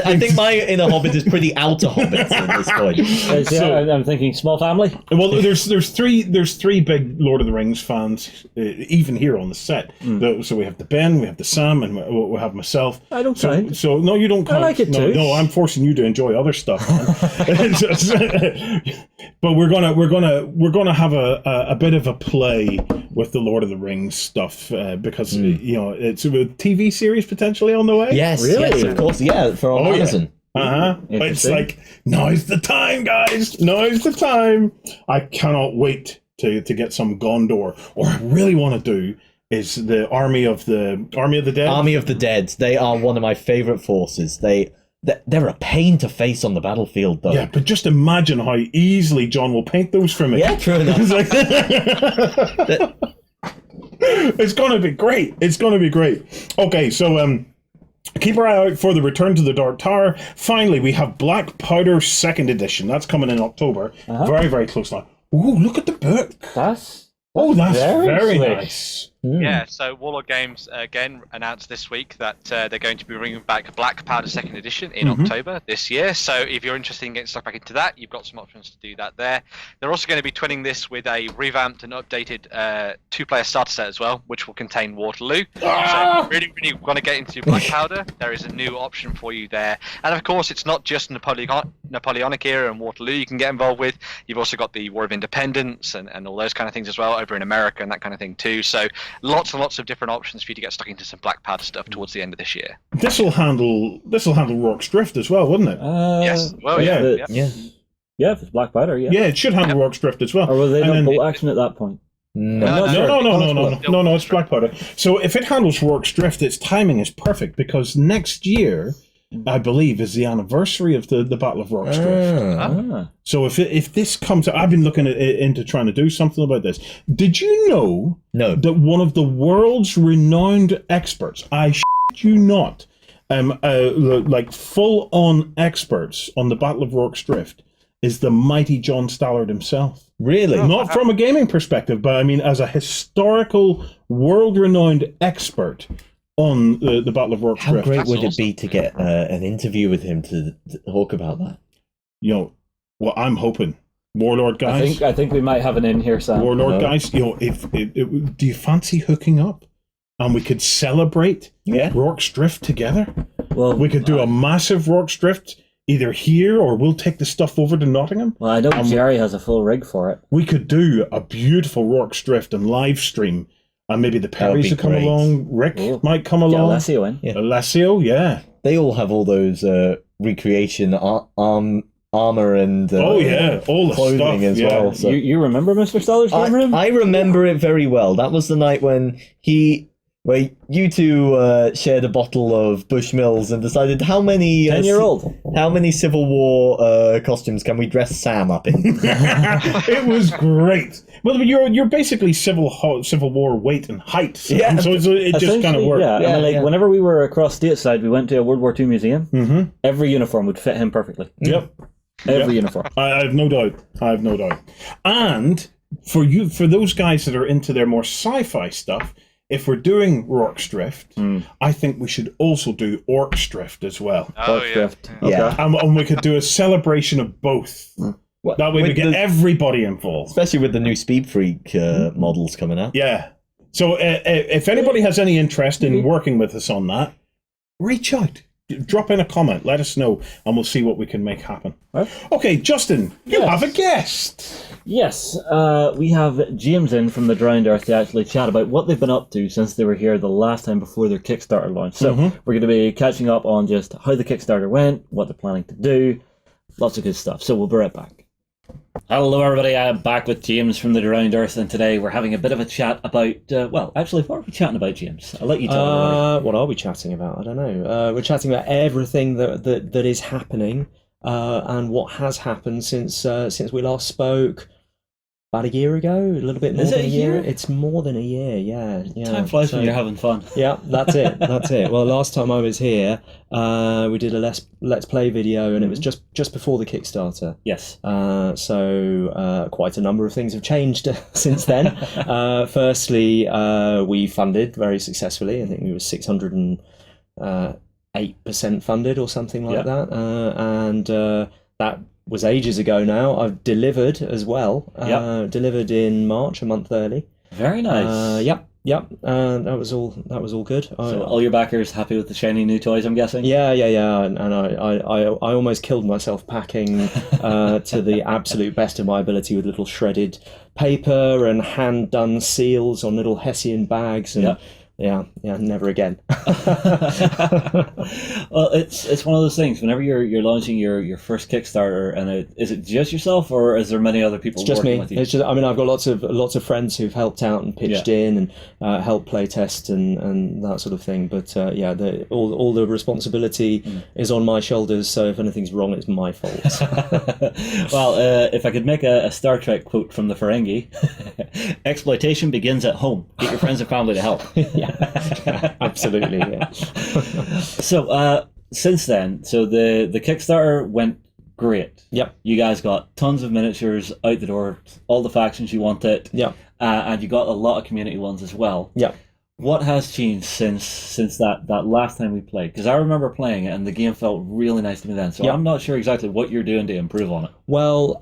I think my inner hobbit is pretty outer hobbit at this point. I'm thinking small family. Well, there's three big Lord of the Rings fans, even here on the set. So we have the Ben, we have the Sam, and we have myself. I don't mind. So no, you don't. I like it too. No, I'm forcing you to enjoy other stuff, man. But we're gonna have a bit of a play with the Lord of the Rings stuff because it's a TV series potentially on the way. Yes, really? Yes, of course. Yeah, for Amazon. It's like, now's the time, guys. Now's the time. I cannot wait to get some Gondor. Or I really want to do is the Army of the Dead. Army of the Dead. They are one of my favorite forces. They're a pain to face on the battlefield, though. Yeah, but just imagine how easily John will paint those for me. Yeah, true enough. It's going to be great. It's going to be great. Okay, so keep our eye out for the Return to the Dark Tower. Finally, we have Black Powder 2nd Edition. That's coming in October. Very, very close now. Ooh, look at the book. That's very nice. Yeah, so Warlord Games again announced this week that they're going to be bringing back Black Powder 2nd Edition in October this year. So if you're interested in getting stuck back into that, you've got some options to do that there. They're also going to be twinning this with a revamped and updated 2-player starter set as well, which will contain Waterloo. So if you really, really want to get into Black Powder, there is a new option for you there. And of course, it's not just Napoleonic era and Waterloo you can get involved with. You've also got the War of Independence and all those kind of things as well over in America and that kind of thing too. So lots and lots of different options for you to get stuck into some Black Powder stuff towards the end of this year. This will handle Rorke's Drift as well, wouldn't it? Yes. Well, yeah. Yeah, if it's Black Powder, yeah. Yeah, it should handle Rorke's Drift as well. Or will they not bolt action at that point? No. No, it's black powder. So if it handles Rourke's Drift, its timing is perfect because next year, I believe, is the anniversary of the Battle of Rourke's Drift. So if this comes, I've been looking into trying to do something about this. Did you know that one of the world's renowned experts, I shit you not, like full-on experts on the Battle of Rourke's Drift, is the mighty John Stallard himself. Really? Not from a gaming perspective, but I mean as a historical, world-renowned expert on the Battle of Rourke's Drift. How great would it be to get an interview with him to talk about that? You know, well, I'm hoping. Warlord guys. I think we might have an in here, Sam. Warlord guys, you know, do you fancy hooking up? And we could celebrate Rourke's Drift together? Well, we could do a massive Rourke's Drift either here or we'll take the stuff over to Nottingham. Well, I know Jerry has a full rig for it. We could do a beautiful Rourke's Drift and live stream. And maybe the Perrys would come along. Rick might come along. Alessio in. Yeah. Alessio, yeah. They all have all those recreation armor and all the clothing stuff as well. So. You remember Mr. Stellar's game room? I remember it very well. That was the night when you two shared a bottle of Bushmills and decided how many 10-year-old. How many Civil War costumes can we dress Sam up in? It was great. Well, you're basically Civil War weight and height. Sam. Yeah. So it just kind of worked. Yeah, I mean, whenever we were across stateside, we went to a World War II museum. Mm-hmm. Every uniform would fit him perfectly. Yep. Every uniform. I have no doubt. And for those guys that are into their more sci-fi stuff, if we're doing Rourke's Drift, I think we should also do Orc's Drift as well. Orc's Drift. Yeah. And we could do a celebration of both. That way we get everybody involved. Especially with the new Speed Freak models coming out. Yeah. So if anybody has any interest in working with us on that, reach out. Drop in a comment. Let us know, and we'll see what we can make happen. Right. Okay, Justin, you have a guest. Yes, we have James in from the Drowned Earth to actually chat about what they've been up to since they were here the last time before their Kickstarter launch. So we're going to be catching up on just how the Kickstarter went, what they're planning to do, lots of good stuff. So we'll be right back. Hello everybody, I'm back with James from the Drowned Earth, and today we're having a bit of a chat about, what are we chatting about, James? I'll let you tell everybody. What are we chatting about? I don't know. We're chatting about everything that is happening and what has happened since we last spoke about a year ago, a little bit more than a year. It's more than a year, yeah. Time flies when you're having fun. Yeah, that's it. Well, last time I was here, we did a Let's Play video, and it was just before the Kickstarter. Yes. So quite a number of things have changed since then. Firstly, we funded very successfully. I think we were 608% funded or something like that. And that was ages ago now. I've delivered as well. Delivered in March, a month early. Very nice. Yep. That was all good. So all your backers happy with the shiny new toys, I'm guessing? Yeah. And I almost killed myself packing to the absolute best of my ability with little shredded paper and hand done seals on little Hessian bags and. Yeah, never again. Well, it's one of those things. Whenever you're launching your first Kickstarter, and is it just yourself, or is there many other people? It's just working me. with you? It's just. I mean, I've got lots of friends who've helped out and pitched in and helped play test and that sort of thing. But all the responsibility is on my shoulders. So if anything's wrong, it's my fault. Well, if I could make a Star Trek quote from the Ferengi, exploitation begins at home. Get your friends and family to help. Absolutely. Yeah. So since then, the Kickstarter went great. Yep. You guys got tons of miniatures out the door, all the factions you wanted. Yep. And you got a lot of community ones as well. Yep. What has changed since that last time we played? Because I remember playing it and the game felt really nice to me then. So I'm not sure exactly what you're doing to improve on it. Well,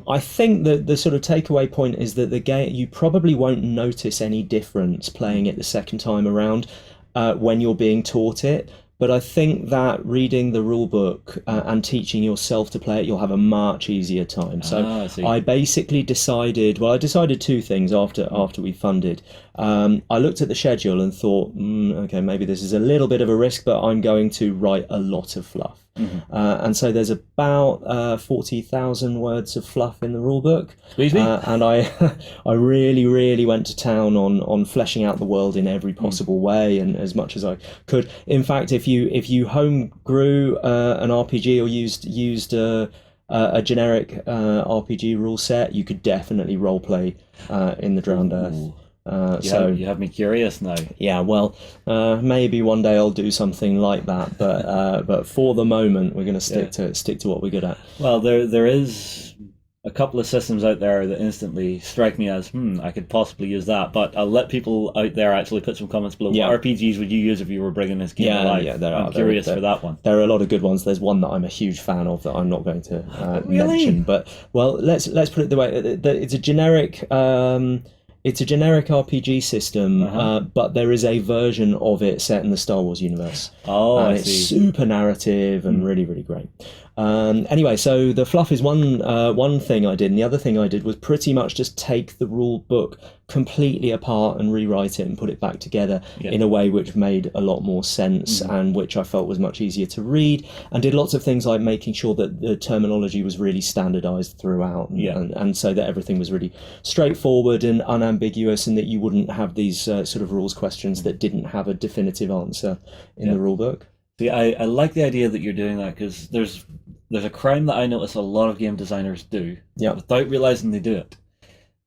I think that the sort of takeaway point is that the game, you probably won't notice any difference playing it the second time around when you're being taught it. But I think that reading the rule book and teaching yourself to play it, you'll have a much easier time. So I basically decided two things after we funded. I looked at the schedule and thought, okay, maybe this is a little bit of a risk, but I'm going to write a lot of fluff. And so there's about 40,000 words of fluff in the rulebook. And I I really went to town on fleshing out the world in every possible way and as much as I could. In fact, if you home grew an RPG or used a generic RPG rule set, you could definitely roleplay in the Drowned Earth. You have me curious now. Yeah, well, maybe one day I'll do something like that, but for the moment we're going to stick to what we're good at. Well, there is a couple of systems out there that instantly strike me as I could possibly use that, but I'll let people out there actually put some comments below. Yeah. What RPGs would you use if you were bringing this game alive? I'm curious for that one. There are a lot of good ones. There's one that I'm a huge fan of that I'm not going to mention, but well, let's put it the way it's a generic. It's a generic RPG system, but there is a version of it set in the Star Wars universe. I see. It's see. super narrative and really great. Anyway, so the fluff is one thing I did, and the other thing I did was pretty much just take the rule book completely apart and rewrite it and put it back together in a way which made a lot more sense and which I felt was much easier to read, and did lots of things like making sure that the terminology was really standardized throughout and so that everything was really straightforward and unambiguous, and that you wouldn't have these sort of rules questions that didn't have a definitive answer in the rule book. See, I like the idea that you're doing that, because there's a crime that I notice a lot of game designers do without realizing they do it.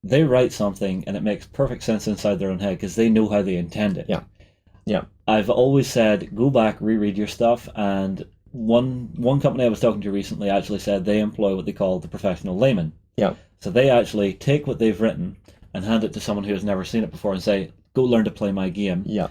They write something and it makes perfect sense inside their own head because they know how they intend it. Yeah. I've always said, go back, reread your stuff, and one company I was talking to recently actually said they employ what they call the professional layman. Yeah. So they actually take what they've written and hand it to someone who has never seen it before and say, go learn to play my game. Yeah.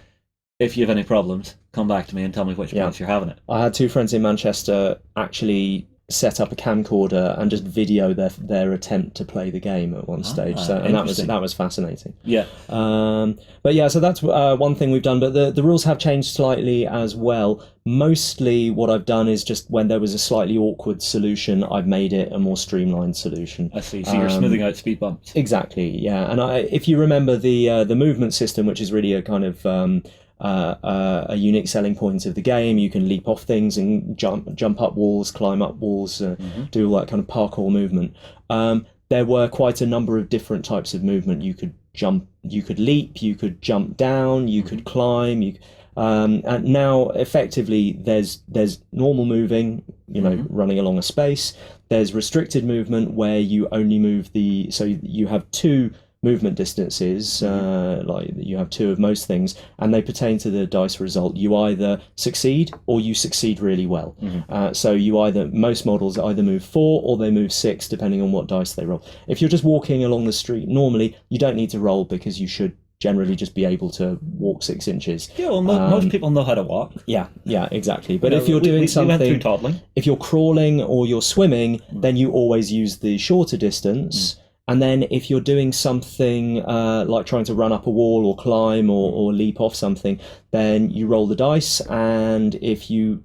If you have any problems, come back to me and tell me which points you're having it. I had two friends in Manchester actually set up a camcorder and just video their attempt to play the game at one stage. So, and that was fascinating. Yeah. But yeah, so that's one thing we've done. But the rules have changed slightly as well. Mostly what I've done is just when there was a slightly awkward solution, I've made it a more streamlined solution. I see. So you're smoothing out speed bumps. Exactly. Yeah. And if you remember the movement system, which is really a kind of a unique selling point of the game. You can leap off things and jump up walls, climb up walls, do all that kind of parkour movement. There were quite a number of different types of movement. You could jump, you could leap, you could jump down, you could climb. And now effectively there's normal moving, running along a space. There's restricted movement where you only move so you have two movement distances, like you have two of most things, and they pertain to the dice result. You either succeed or you succeed really well. So most models either move 4 or they move 6, depending on what dice they roll. If you're just walking along the street normally, you don't need to roll because you should generally just be able to walk 6 inches. Yeah, well, most people know how to walk. Yeah, exactly. But if you're doing something, if you're crawling or you're swimming, then you always use the shorter distance. And then if you're doing something like trying to run up a wall or climb or leap off something, then you roll the dice, and if you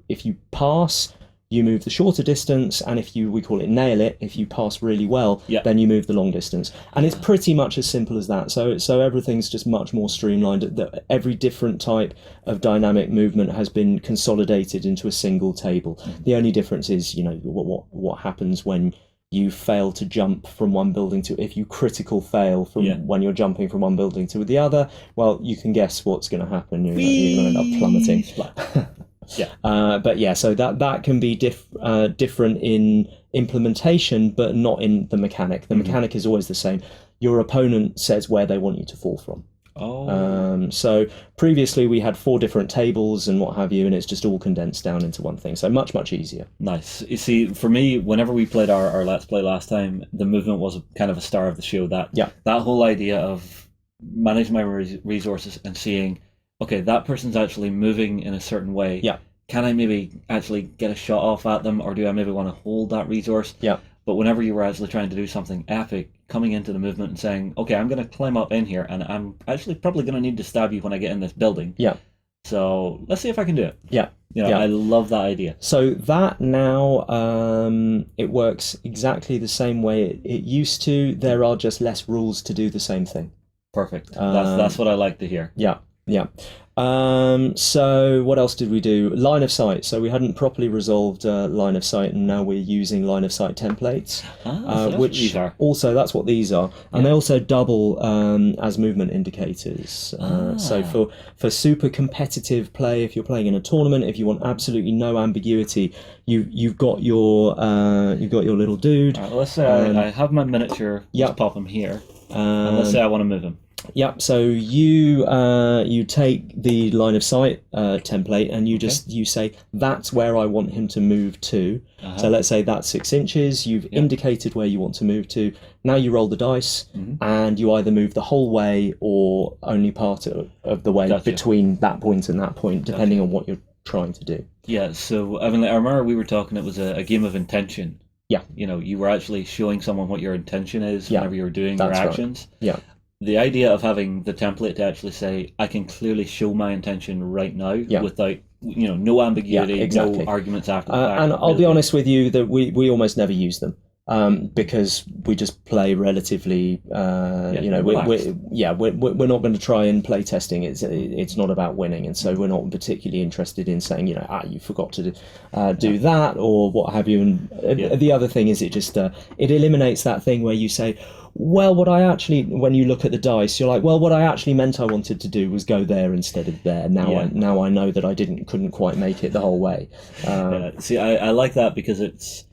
pass, you move the shorter distance, and we call it nail it, if you pass really well, then you move the long distance. And it's pretty much as simple as that. So everything's just much more streamlined. Every different type of dynamic movement has been consolidated into a single table. The only difference is, what happens when you fail to jump from one building if you critical fail from when you're jumping from one building to the other, well, you can guess what's going to happen. You're going to end up plummeting. So that can be different in implementation, but not in the mechanic. The mechanic is always the same. Your opponent says where they want you to fall from. So previously we had 4 different tables and what have you, and it's just all condensed down into one thing. So much easier. Nice. You see, for me, whenever we played our Let's Play last time, the movement was kind of a star of the show. That whole idea of managing my resources and seeing, okay, that person's actually moving in a certain way. Yeah. Can I maybe actually get a shot off at them, or do I maybe want to hold that resource? Yeah. But whenever you were actually trying to do something epic, coming into the movement and saying, okay, I'm going to climb up in here, and I'm actually probably going to need to stab you when I get in this building. Yeah. So let's see if I can do it. Yeah. I love that idea. So that now, it works exactly the same way it used to. There are just less rules to do the same thing. Perfect. That's what I like to hear. Yeah. So what else did we do? Line of sight. So we hadn't properly resolved line of sight, and now we're using line of sight templates, So which these are. also that's what these are, and they also double as movement indicators. So for super competitive play, if you're playing in a tournament, if you want absolutely no ambiguity, you've got your little dude. Right, well, let's say I have my miniature. Just pop him here, and let's say I want to move him. Yep. So you take the line of sight template and you say that's where I want him to move to. So let's say that's 6 inches. You've indicated where you want to move to. Now you roll the dice and you either move the whole way or only part of the way between that point and that point, depending on what you're trying to do. Yeah. So I mean, I remember we were talking. It was a game of intention. Yeah. You know, you were actually showing someone what your intention is whenever you were doing your actions. Right. Yeah. The idea of having the template to actually say, I can clearly show my intention right now without, no ambiguity, no arguments after the fact. And I'll be honest with you that we almost never use them because we just play relatively, we're not going to try and play testing. It's not about winning. And so we're not particularly interested in saying, you forgot to do that or what have you. And the other thing is it just, it eliminates that thing where you say, well, when you look at the dice, you're like, well, what I actually meant I wanted to do was go there instead of there. Now I know that I couldn't quite make it the whole way. See, I like that because it's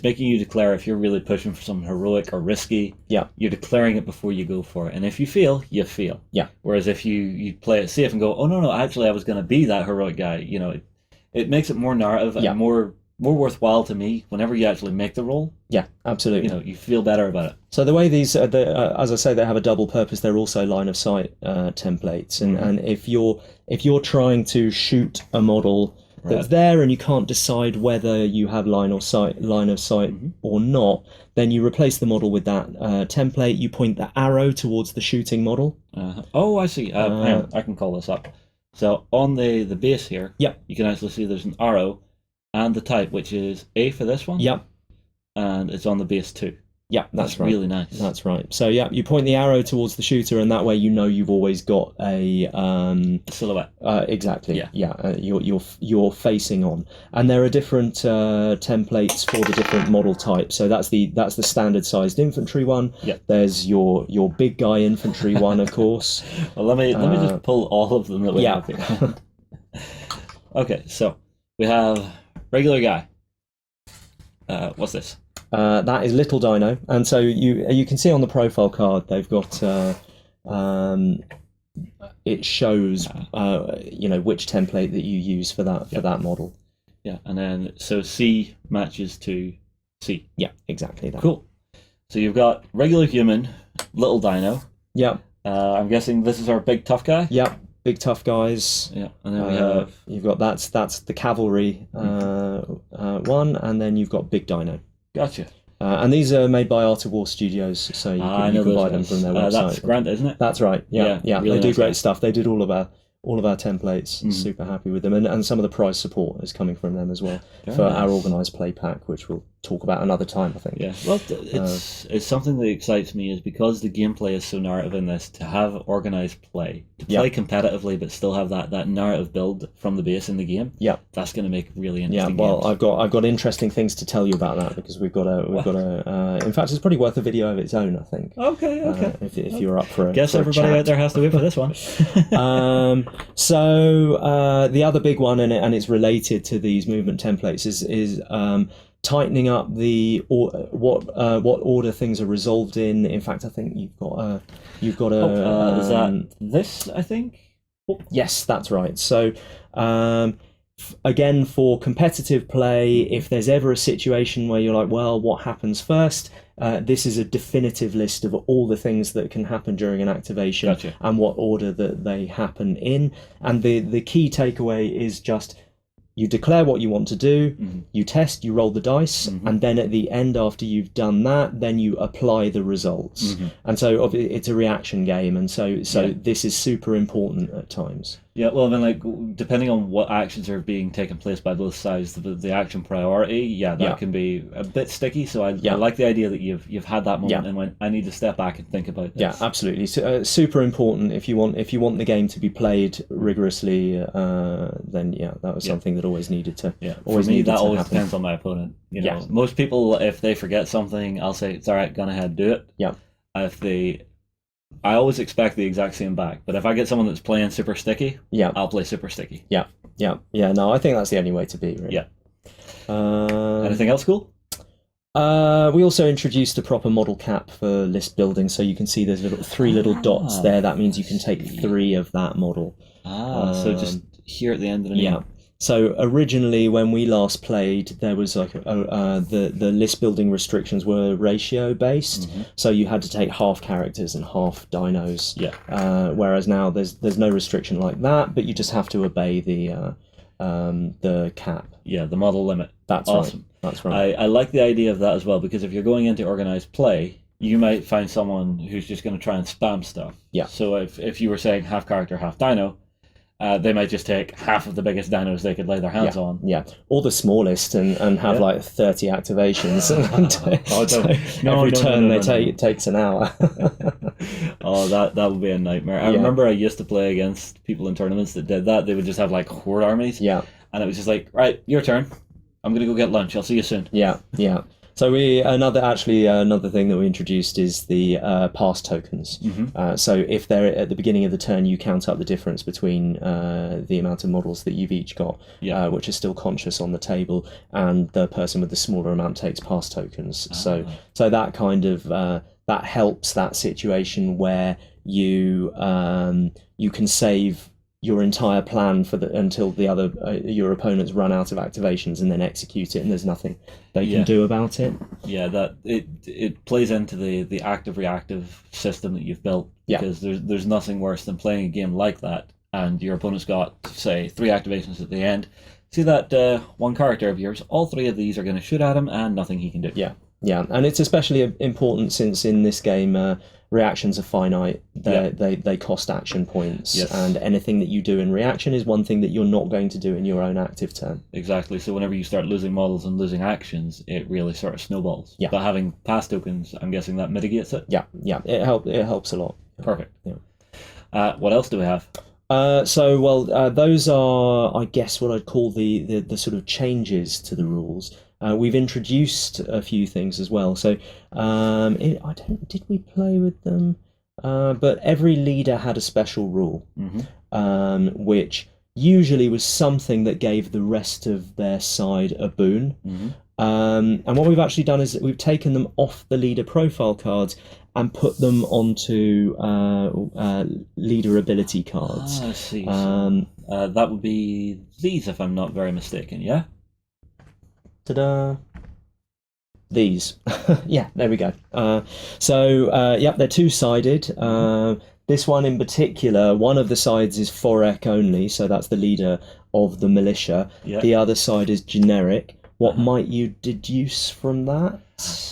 making you declare if you're really pushing for something heroic or risky. Yeah. You're declaring it before you go for it. And if you fail, you fail. Yeah. Whereas if you play it safe and go, oh, no, actually I was going to be that heroic guy, it makes it more narrative and more worthwhile to me whenever you actually make the roll. Yeah, absolutely. You feel better about it. So the way these, as I say, they have a double purpose. They're also line of sight templates, and if you're trying to shoot a model that's there and you can't decide whether you have line of sight or not, then you replace the model with that template. You point the arrow towards the shooting model. Oh, I see. Hang on, I can call this up. So on the base here, you can actually see there's an arrow. And the type, which is A for this one. Yep. And it's on the base too. Yeah, that's right. Really nice. That's right. So you point the arrow towards the shooter, and that way you've always got a silhouette. Exactly. Yeah. You're facing on, and there are different templates for the different model types. So that's the standard sized infantry one. Yeah. There's your big guy infantry one, of course. Well, let me just pull all of them that we have here. Okay, so we have regular guy. What's this? That is Little Dino, and so you can see on the profile card they've got it shows which template that you use for that model. Yeah, and then so C matches to C. Yeah, exactly that. Cool. So you've got regular human, Little Dino. Yeah. I'm guessing this is our big tough guy. Yeah. Big tough guys. Yeah, and then we have you've got that's the cavalry one, and then you've got Big Dino. Gotcha. And these are made by Art of War Studios, so you can buy them from their website. That's Grant, isn't it? That's right. Yeah. Really they do great stuff. They did all of our templates. Super happy with them, and some of the prize support is coming from them as well for our organised play pack, which we'll talk about another time, I think. Yeah, well, it's something that excites me is because the gameplay is so narrative in this, to have organised play, to play competitively but still have that narrative build from the base in the game. Yeah, that's going to make really interesting. Yeah, well, games. I've got interesting things to tell you about that because we've got a. In fact, it's probably worth a video of its own, I think. Okay. If you're up for it. Guess everybody out there has to wait for this one. So the other big one, and it's related to these movement templates, is tightening up what order things are resolved in. In fact, I think you've got a. Is that this? I think. Yes, that's right. So. Again, for competitive play, if there's ever a situation where you're like, well, what happens first? This is a definitive list of all the things that can happen during an activation and what order that they happen in. And the key takeaway is just you declare what you want to do, you test, you roll the dice, and then at the end, after you've done that, then you apply the results. And so it's a reaction game, and so this is super important at times. Yeah, well, I mean, like, depending on what actions are being taken place by both sides, the action priority, that can be a bit sticky. So I like the idea that you've had that moment and went, I need to step back and think about this. Yeah, absolutely. So, super important if you want the game to be played rigorously. Then that was something that always needed to. Yeah, for me, that always depends on my opponent. You know, most people, if they forget something, I'll say it's all right, gone ahead, do it. Yeah. I always expect the exact same back, but if I get someone that's playing super sticky, I'll play super sticky. Yeah. No, I think that's the only way to be. Really. Yeah. Anything else cool? We also introduced a proper model cap for list building, so you can see there's three little dots there. That means you can take 3 of that model. So just here at the end of the name. So originally, when we last played, there was like the list building restrictions were ratio based, so you had to take half characters and half dinos. Whereas now there's no restriction like that, but you just have to obey the cap. Yeah, the model limit. That's awesome. Right. That's right. I like the idea of that as well, because if you're going into organized play, you might find someone who's just going to try and spam stuff. Yeah. So if you were saying half character, half dino, they might just take half of the biggest dinos they could lay their hands on. Yeah, or the smallest and have like 30 activations. Every turn it takes an hour. Oh, that would be a nightmare. I remember I used to play against people in tournaments that did that. They would just have like horde armies. Yeah. And it was just like, right, your turn. I'm going to go get lunch. I'll see you soon. Yeah. So another thing that we introduced is the pass tokens. So if they're at the beginning of the turn, you count up the difference between the amount of models that you've each got, which are still conscious on the table, and the person with the smaller amount takes pass tokens. So that kind of that helps that situation where you can save your entire plan until the other your opponents run out of activations and then execute it, and there's nothing they can do about it. Yeah, that it plays into the active reactive system that you've built, because there's nothing worse than playing a game like that and your opponent's got, say, 3 activations at the end. See that one character of yours, all 3 of these are going to shoot at him and nothing he can do. Yeah, and it's especially important since in this game reactions are finite. They cost action points, and anything that you do in reaction is one thing that you're not going to do in your own active turn. Exactly. So whenever you start losing models and losing actions, it really sort of snowballs. But having pass tokens, I'm guessing that mitigates it. Yeah, it helps a lot. Perfect. What else do we have? Those are, I guess, what I'd call the sort of changes to the rules. We've introduced a few things as well. So, did we play with them? But every leader had a special rule, which usually was something that gave the rest of their side a boon. And what we've actually done is we've taken them off the leader profile cards and put them onto leader ability cards. I see. That would be these, if I'm not very mistaken, yeah? Ta-da! These. Yeah, there we go. They're two-sided. This one in particular, one of the sides is Forek only, so that's the leader of the militia. The other side is generic. What might you deduce from that?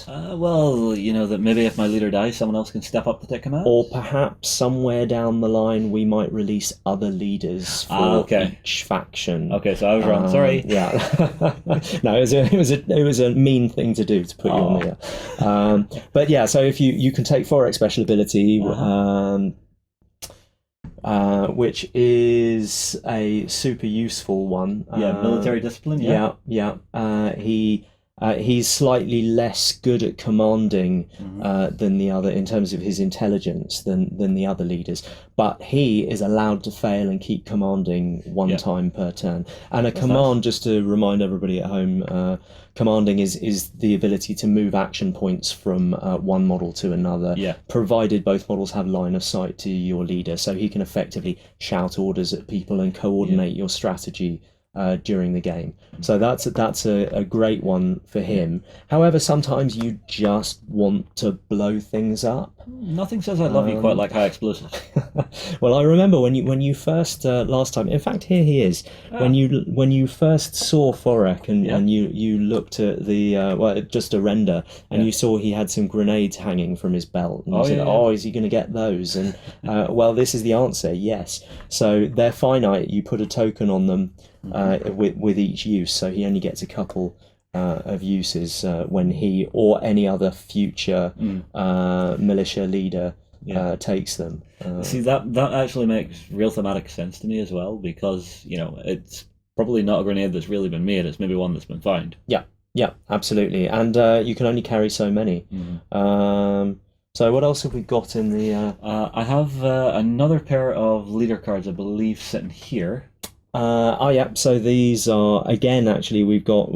That maybe if my leader dies, someone else can step up to take him out? Or perhaps somewhere down the line we might release other leaders for each faction. Okay, so I was wrong. Sorry. Yeah. No, it was a mean thing to do, to put you on there. But yeah, so if you can take Forex special ability, which is a super useful one. Military discipline. He's slightly less good at commanding than the other in terms of his intelligence than the other leaders, but he is allowed to fail and keep commanding one time per turn. And That's command, nice. Just to remind everybody at home, commanding is the ability to move action points from one model to another, provided both models have line of sight to your leader, so he can effectively shout orders at people and coordinate your strategy during the game. So that's a great one for him. However, sometimes you just want to blow things up. Nothing says I love you quite like high explosives. Well, I remember when you first last time. In fact, here he is. When you first saw Forek and you looked at the just a render and you saw he had some grenades hanging from his belt and you said, "Oh, is he going to get those?" And well, this is the answer. Yes. So they're finite. You put a token on them with each use, so he only gets a couple of uses when he or any other future militia leader takes them. See, that actually makes real thematic sense to me as well, because it's probably not a grenade that's really been made. It's maybe one that's been found. Yeah, absolutely. And you can only carry so many. So what else have we got in the? I have another pair of leader cards, I believe, sitting here. So these are, again, actually we've got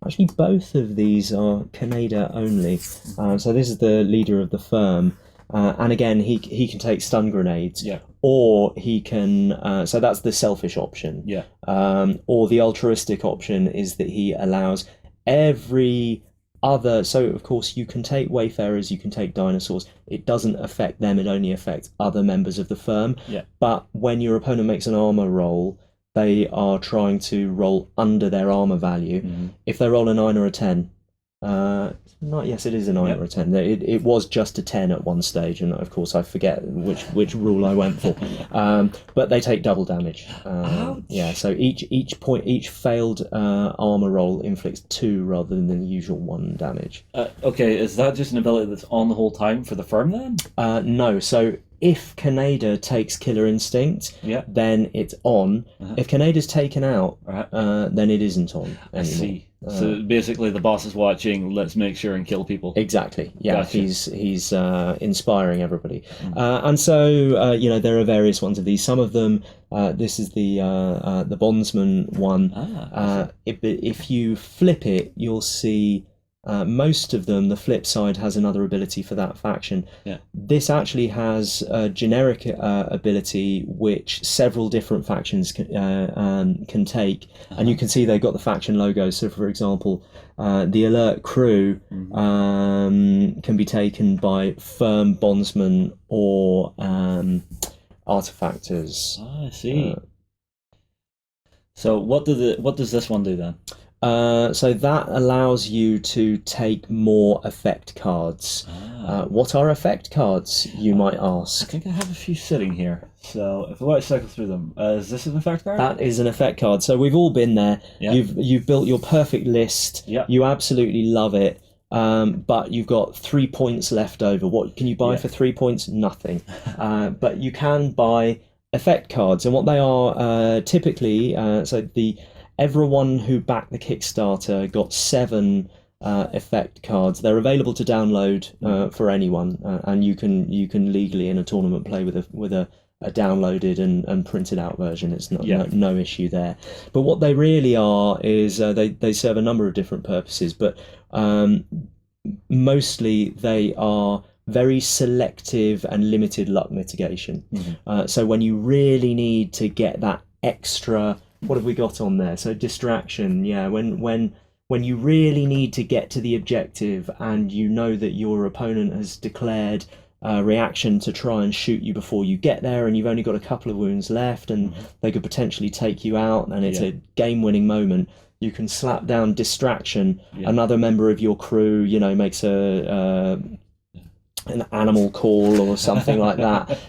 actually both of these are Canada only. So this is the leader of the firm, and again he can take stun grenades, or he can so that's the selfish option, or the altruistic option is that he allows every other, so of course you can take wayfarers, you can take dinosaurs, it doesn't affect them, it only affects other members of the firm. But when your opponent makes an armor roll, they are trying to roll under their armor value. If they roll a 9 or a 10, yes, it is a 9 or a 10. It was just a 10 at one stage, and of course I forget which rule I went for. But they take double damage. So each failed armor roll inflicts 2 rather than the usual 1 damage. Okay, is that just an ability that's on the whole time for the firm then? No, so if Canada takes Killer Instinct, then it's on. If Canada's taken out, then it isn't on anymore. I see. So basically the boss is watching, let's make sure and kill people. Exactly. Yeah, gotcha. He's inspiring everybody. And so there are various ones of these. Some of them, this is the Bondsman one. If you flip it, you'll see most of them, the flip side has another ability for that faction. This actually has a generic ability which several different factions can take, and you can see they've got the faction logo. So for example, the alert crew can be taken by firm bondsmen or artifactors. I see. So what does this one do then? So that allows you to take more effect cards. What are effect cards, you might ask? I think I have a few sitting here. So if I want to cycle through them, is this an effect card? That is an effect card. So we've all been there. You've built your perfect list. You absolutely love it. But you've got 3 points left over. What can you buy for 3 points? Nothing. But you can buy effect cards, and what they are typically. Everyone who backed the Kickstarter got 7 effect cards. They're available to download for anyone, and you can legally in a tournament play with a downloaded and printed out version. It's no issue there. But what they really are is they serve a number of different purposes, but mostly they are very selective and limited luck mitigation. So when you really need to get that extra. What have we got on there? So distraction, when you really need to get to the objective and you know that your opponent has declared a reaction to try and shoot you before you get there, and you've only got a couple of wounds left and they could potentially take you out, and it's a game-winning moment, you can slap down distraction. Another member of your crew, makes an animal call or something like that.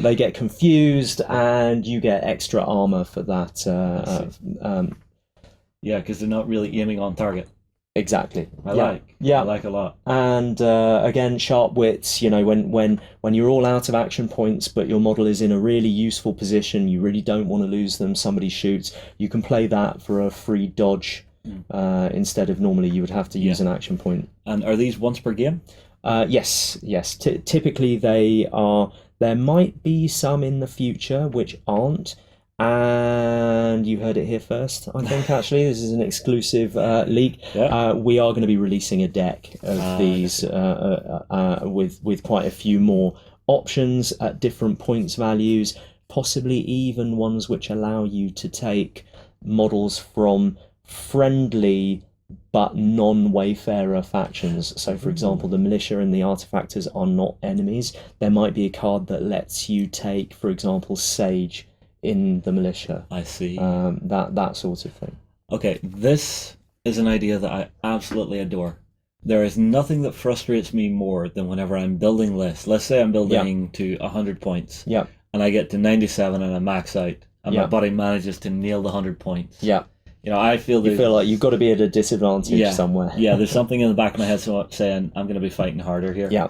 They get confused and you get extra armor for that. Because they're not really aiming on target. Exactly. I like a lot. And again, sharp wits, when you're all out of action points but your model is in a really useful position, you really don't want to lose them, somebody shoots, you can play that for a free dodge instead of normally you would have to use an action point. And are these once per game? Yes. Typically they are. There might be some in the future which aren't, and you heard it here first. I think actually this is an exclusive leak. We are going to be releasing a deck of these with quite a few more options at different points values. possibly even ones which allow you to take models from friendly but non-wayfarer factions. So for example, the militia and the artifactors are not enemies. There might be a card that lets you take, for example, Sage in the militia. I see. That sort of thing. Okay, this is an idea that I absolutely adore. There is nothing that frustrates me more than whenever I'm building lists. Let's say I'm building to 100 points. Yeah. And I get to 97 and I max out. And my buddy manages to nail the 100 points. Yeah. I feel you feel like you've got to be at a disadvantage somewhere. Yeah, there's something in the back of my head saying I'm going to be fighting harder here. Yeah.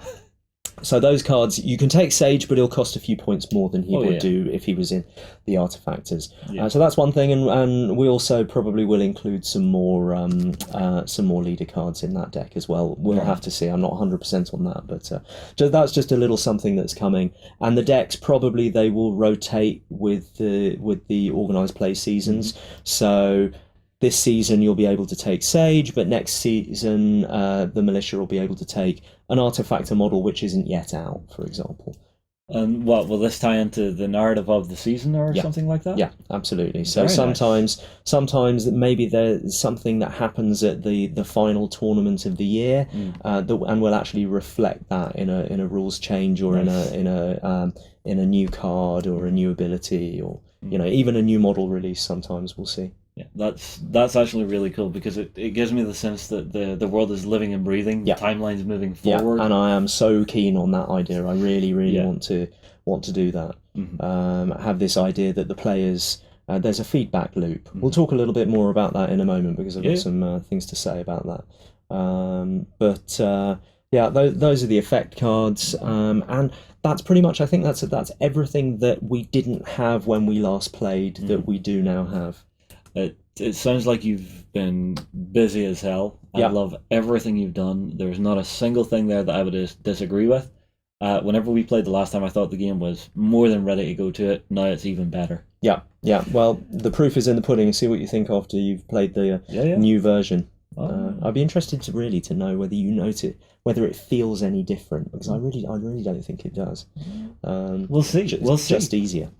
So those cards, you can take Sage, but he'll cost a few points more than he would do if he was in the Artifactors. Yeah. So that's one thing, and we also probably will include some more leader cards in that deck as well. We'll have to see. I'm not 100% on that, but that's just a little something that's coming. And the decks probably they will rotate with the organised play seasons. So this season you'll be able to take Sage, but next season the militia will be able to take an Artifactor model which isn't yet out, for example. And what will this tie into the narrative of the season or something like that? Yeah, absolutely. So Very sometimes maybe there's something that happens at the final tournament of the year, and will actually reflect that in a rules change or in a new card or a new ability or even a new model release. Sometimes we'll see. Yeah, that's actually really cool because it gives me the sense that the world is living and breathing. The timeline's moving forward. Yeah, and I am so keen on that idea. I really want to do that. Have this idea that the players there's a feedback loop. We'll talk a little bit more about that in a moment because I've got some things to say about that. Those are the effect cards, and that's pretty much. I think that's everything that we didn't have when we last played that we do now have. It sounds like you've been busy as hell. I love everything you've done. There's not a single thing there that I would disagree with. Whenever we played the last time, I thought the game was more than ready to go to it. Now it's even better. Yeah. Well, the proof is in the pudding. See what you think after you've played the new version. I'd be interested to know whether you notice whether it feels any different, because I really don't think it does. We'll see. We'll see. Just easier.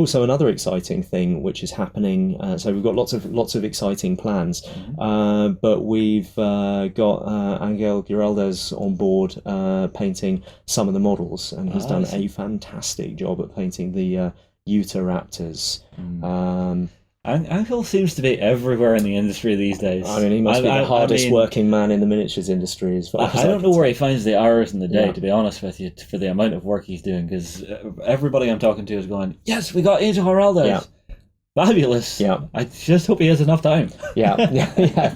So another exciting thing which is happening. So we've got lots of exciting plans, but we've got Angel Giraldes on board painting some of the models, and he's done a fantastic job at painting the Utah Raptors. Angel seems to be everywhere in the industry these days. I mean, he must be the hardest working man in the miniatures industry. As far as I don't know where he finds the hours in the day, to be honest with you, for the amount of work he's doing, because everybody I'm talking to is going, yes, we got Angel Giraldes. Yeah. Fabulous. Yeah. I just hope he has enough time. Yeah,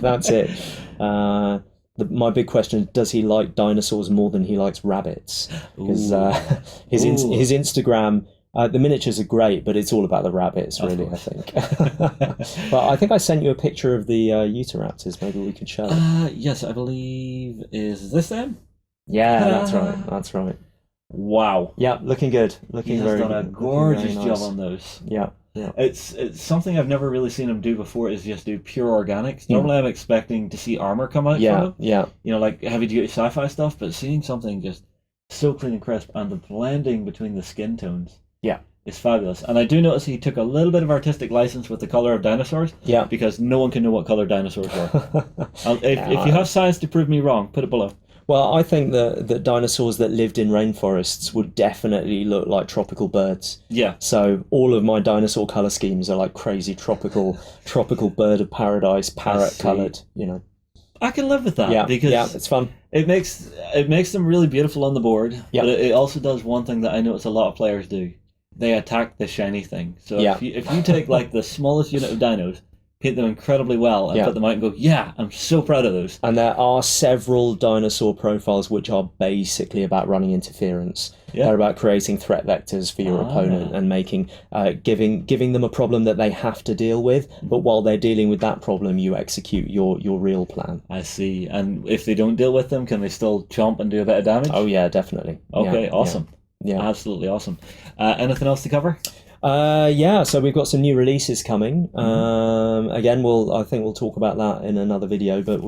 that's it. My big question is, does he like dinosaurs more than he likes rabbits? Because his Instagram... the miniatures are great, but it's all about the rabbits, really, I think. But I think I sent you a picture of the Utah Raptors. Maybe we could show it. Yes, I believe... Is this them? Yeah, that's right. Wow. Yeah, looking good. He's done a gorgeous job on those. Yeah. It's something I've never really seen him do before, is just do pure organics. Normally I'm expecting to see armor come out from it. Yeah. Like heavy-duty sci-fi stuff, but seeing something just so clean and crisp, and the blending between the skin tones. Yeah, it's fabulous. And I do notice he took a little bit of artistic license with the colour of dinosaurs. Yeah. Because no one can know what colour dinosaurs were. If you have science to prove me wrong, put it below. Well, I think that dinosaurs that lived in rainforests would definitely look like tropical birds. Yeah. So all of my dinosaur colour schemes are like crazy tropical bird of paradise, parrot coloured, I can live with that because it's fun. It makes them really beautiful on the board. But it also does one thing that I notice a lot of players do. They attack the shiny thing. So if you take like the smallest unit of dinos, paint them incredibly well, and put them out and go, I'm so proud of those. And there are several dinosaur profiles which are basically about running interference. Yeah. They're about creating threat vectors for your opponent and making giving them a problem that they have to deal with. But while they're dealing with that problem, you execute your real plan. I see. And if they don't deal with them, can they still chomp and do a bit of damage? Oh yeah, definitely. Okay, awesome. Yeah, absolutely awesome. Anything else to cover? Yeah, so we've got some new releases coming. Again, I think we'll talk about that in another video. But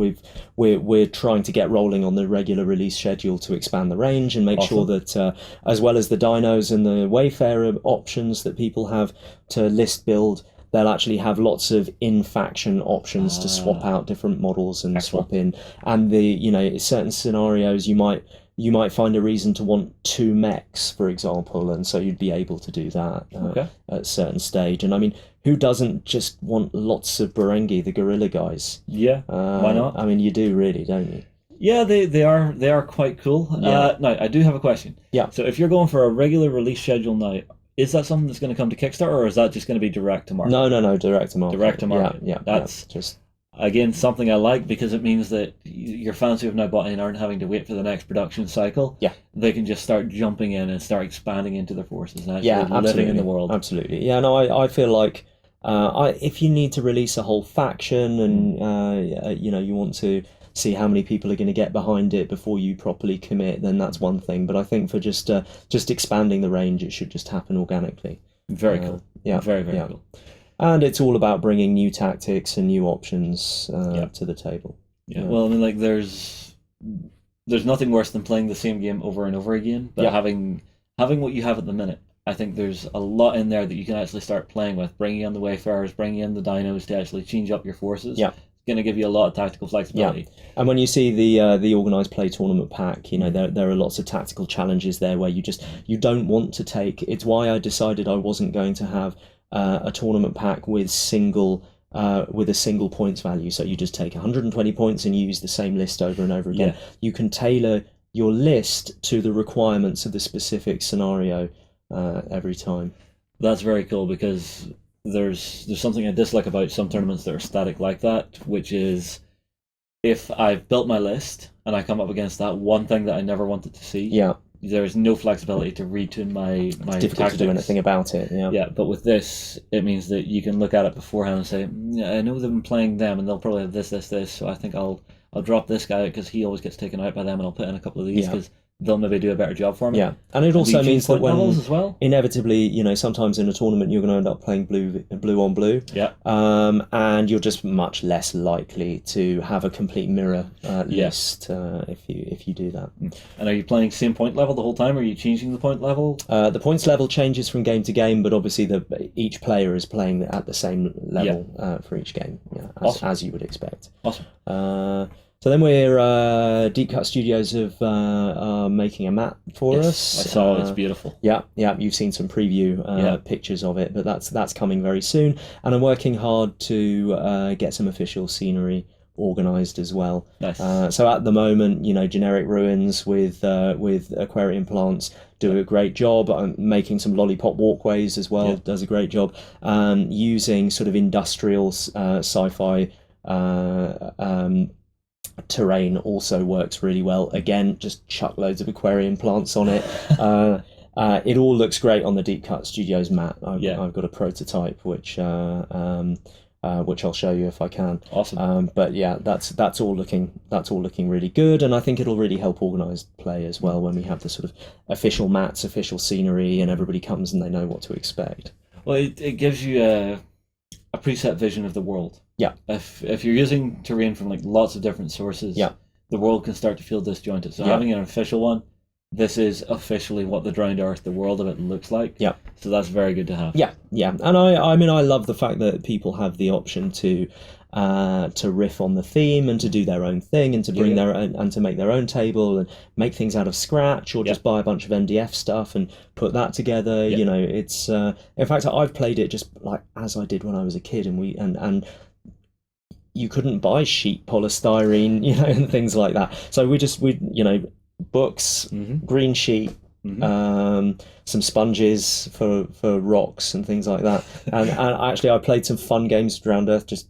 we're trying to get rolling on the regular release schedule to expand the range and make sure that, as well as the dinos and the Wayfarer options that people have to list build, they'll actually have lots of in-faction options to swap out different models and swap in. And certain scenarios you might find a reason to want 2 mechs, for example, and so you'd be able to do that at a certain stage. And I mean, who doesn't just want lots of Barengi, the gorilla guys? Yeah, why not? I mean, you do really, don't you? Yeah, they are quite cool. Yeah. Now, I do have a question. Yeah. So if you're going for a regular release schedule now, is that something that's going to come to Kickstarter, or is that just going to be direct to market? No, direct to market. Direct to market. Yeah, That's just... Again, something I like, because it means that your fans who have now bought in aren't having to wait for the next production cycle. Yeah. They can just start jumping in and start expanding into their forces and Yeah, actually living in the world. Absolutely. Yeah, no, I feel like if you need to release a whole faction and you want to see how many people are going to get behind it before you properly commit, then that's one thing. But I think for just expanding the range, it should just happen organically. Very cool. Yeah. Very cool. And it's all about bringing new tactics and new options to the table. Yeah. Well, I mean, like there's nothing worse than playing the same game over and over again, but having what you have at the minute. I think there's a lot in there that you can actually start playing with, bringing in the Wayfarers, bringing in the dinos to actually change up your forces. Yeah. It's going to give you a lot of tactical flexibility. Yeah. And when you see the organised play tournament pack, there are lots of tactical challenges there where you don't want to take. It's why I decided I wasn't going to have a tournament pack with a single points value. So you just take 120 points and you use the same list over and over again. Yeah. You can tailor your list to the requirements of the specific scenario every time. That's very cool, because there's something I dislike about some tournaments that are static like that, which is if I've built my list and I come up against that one thing that I never wanted to see, there's no flexibility to retune my it's difficult tactics. to do anything about it. Yeah, but with this, it means that you can look at it beforehand and say, I know they've been playing them and they'll probably have this, so I think I'll drop this guy because he always gets taken out by them, and I'll put in a couple of these because they'll maybe do a better job for me. Yeah, and it also means that when as well? Inevitably, sometimes in a tournament you're going to end up playing blue on blue. Yeah. And you're just much less likely to have a complete mirror list if you do that. And are you playing same point level the whole time? Or are you changing the point level? The points level changes from game to game, but obviously each player is playing at the same level for each game. Yeah, as you would expect. Awesome. So then we're Deep Cut Studios are making a map for us. I saw it's beautiful. Yeah, you've seen some preview pictures of it, but that's coming very soon. And I'm working hard to get some official scenery organised as well. Nice. So at the moment, generic ruins with aquarium plants do a great job. I'm making some lollipop walkways as well. Does a great job. Using sort of industrial sci-fi terrain also works really well. Again, just chuck loads of aquarium plants on it. It all looks great on the Deep Cut Studios map. I've got a prototype which I'll show you if I can. Awesome. But yeah, that's all looking really good, and I think it'll really help organised play as well when we have the sort of official mats, official scenery, and everybody comes and they know what to expect. Well, it gives you a preset vision of the world. Yeah. If you're using terrain from like lots of different sources, the world can start to feel disjointed. So having an official one, this is officially what the drowned earth, the world of it, looks like. Yeah. So that's very good to have. Yeah. And I mean, I love the fact that people have the option to riff on the theme and to do their own thing and to bring their own, and to make their own table and make things out of scratch, or just buy a bunch of MDF stuff and put that together. It's in fact, I've played it just like as I did when I was a kid, and you couldn't buy sheet polystyrene, and things like that. So we books, green sheet, some sponges for rocks and things like that. And actually, I played some fun games around Earth, just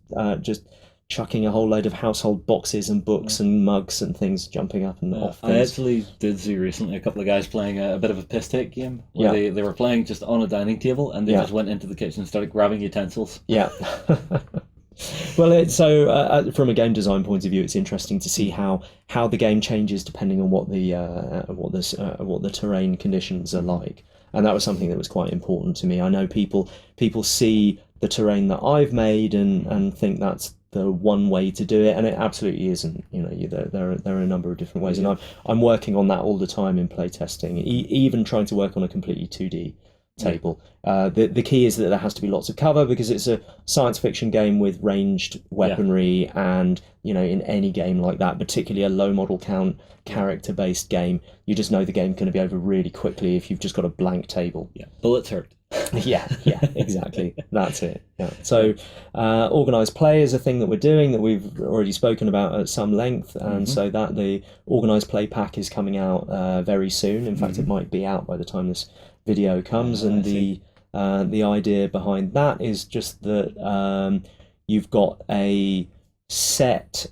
chucking a whole load of household boxes and books and mugs and things jumping up and off things. I actually did see recently a couple of guys playing a bit of a piss take game where they were playing just on a dining table, and they just went into the kitchen and started grabbing utensils. Yeah. Well, from a game design point of view, it's interesting to see how the game changes depending on what the terrain conditions are like, and that was something that was quite important to me. I know people see the terrain that I've made and think that's the one way to do it, and it absolutely isn't. There are a number of different ways, and I'm working on that all the time in playtesting, even trying to work on a completely 2D table. The key is that there has to be lots of cover because it's a science fiction game with ranged weaponry, and in any game like that, particularly a low model count character based game, you just know the game's going to be over really quickly if you've just got a blank table. Bullets hurt. yeah, exactly. That's it. Yeah. So, organised play is a thing that we're doing that we've already spoken about at some length, and so that the organised play pack is coming out very soon. In fact, it might be out by the time this video comes, and the idea behind that is just that you've got a set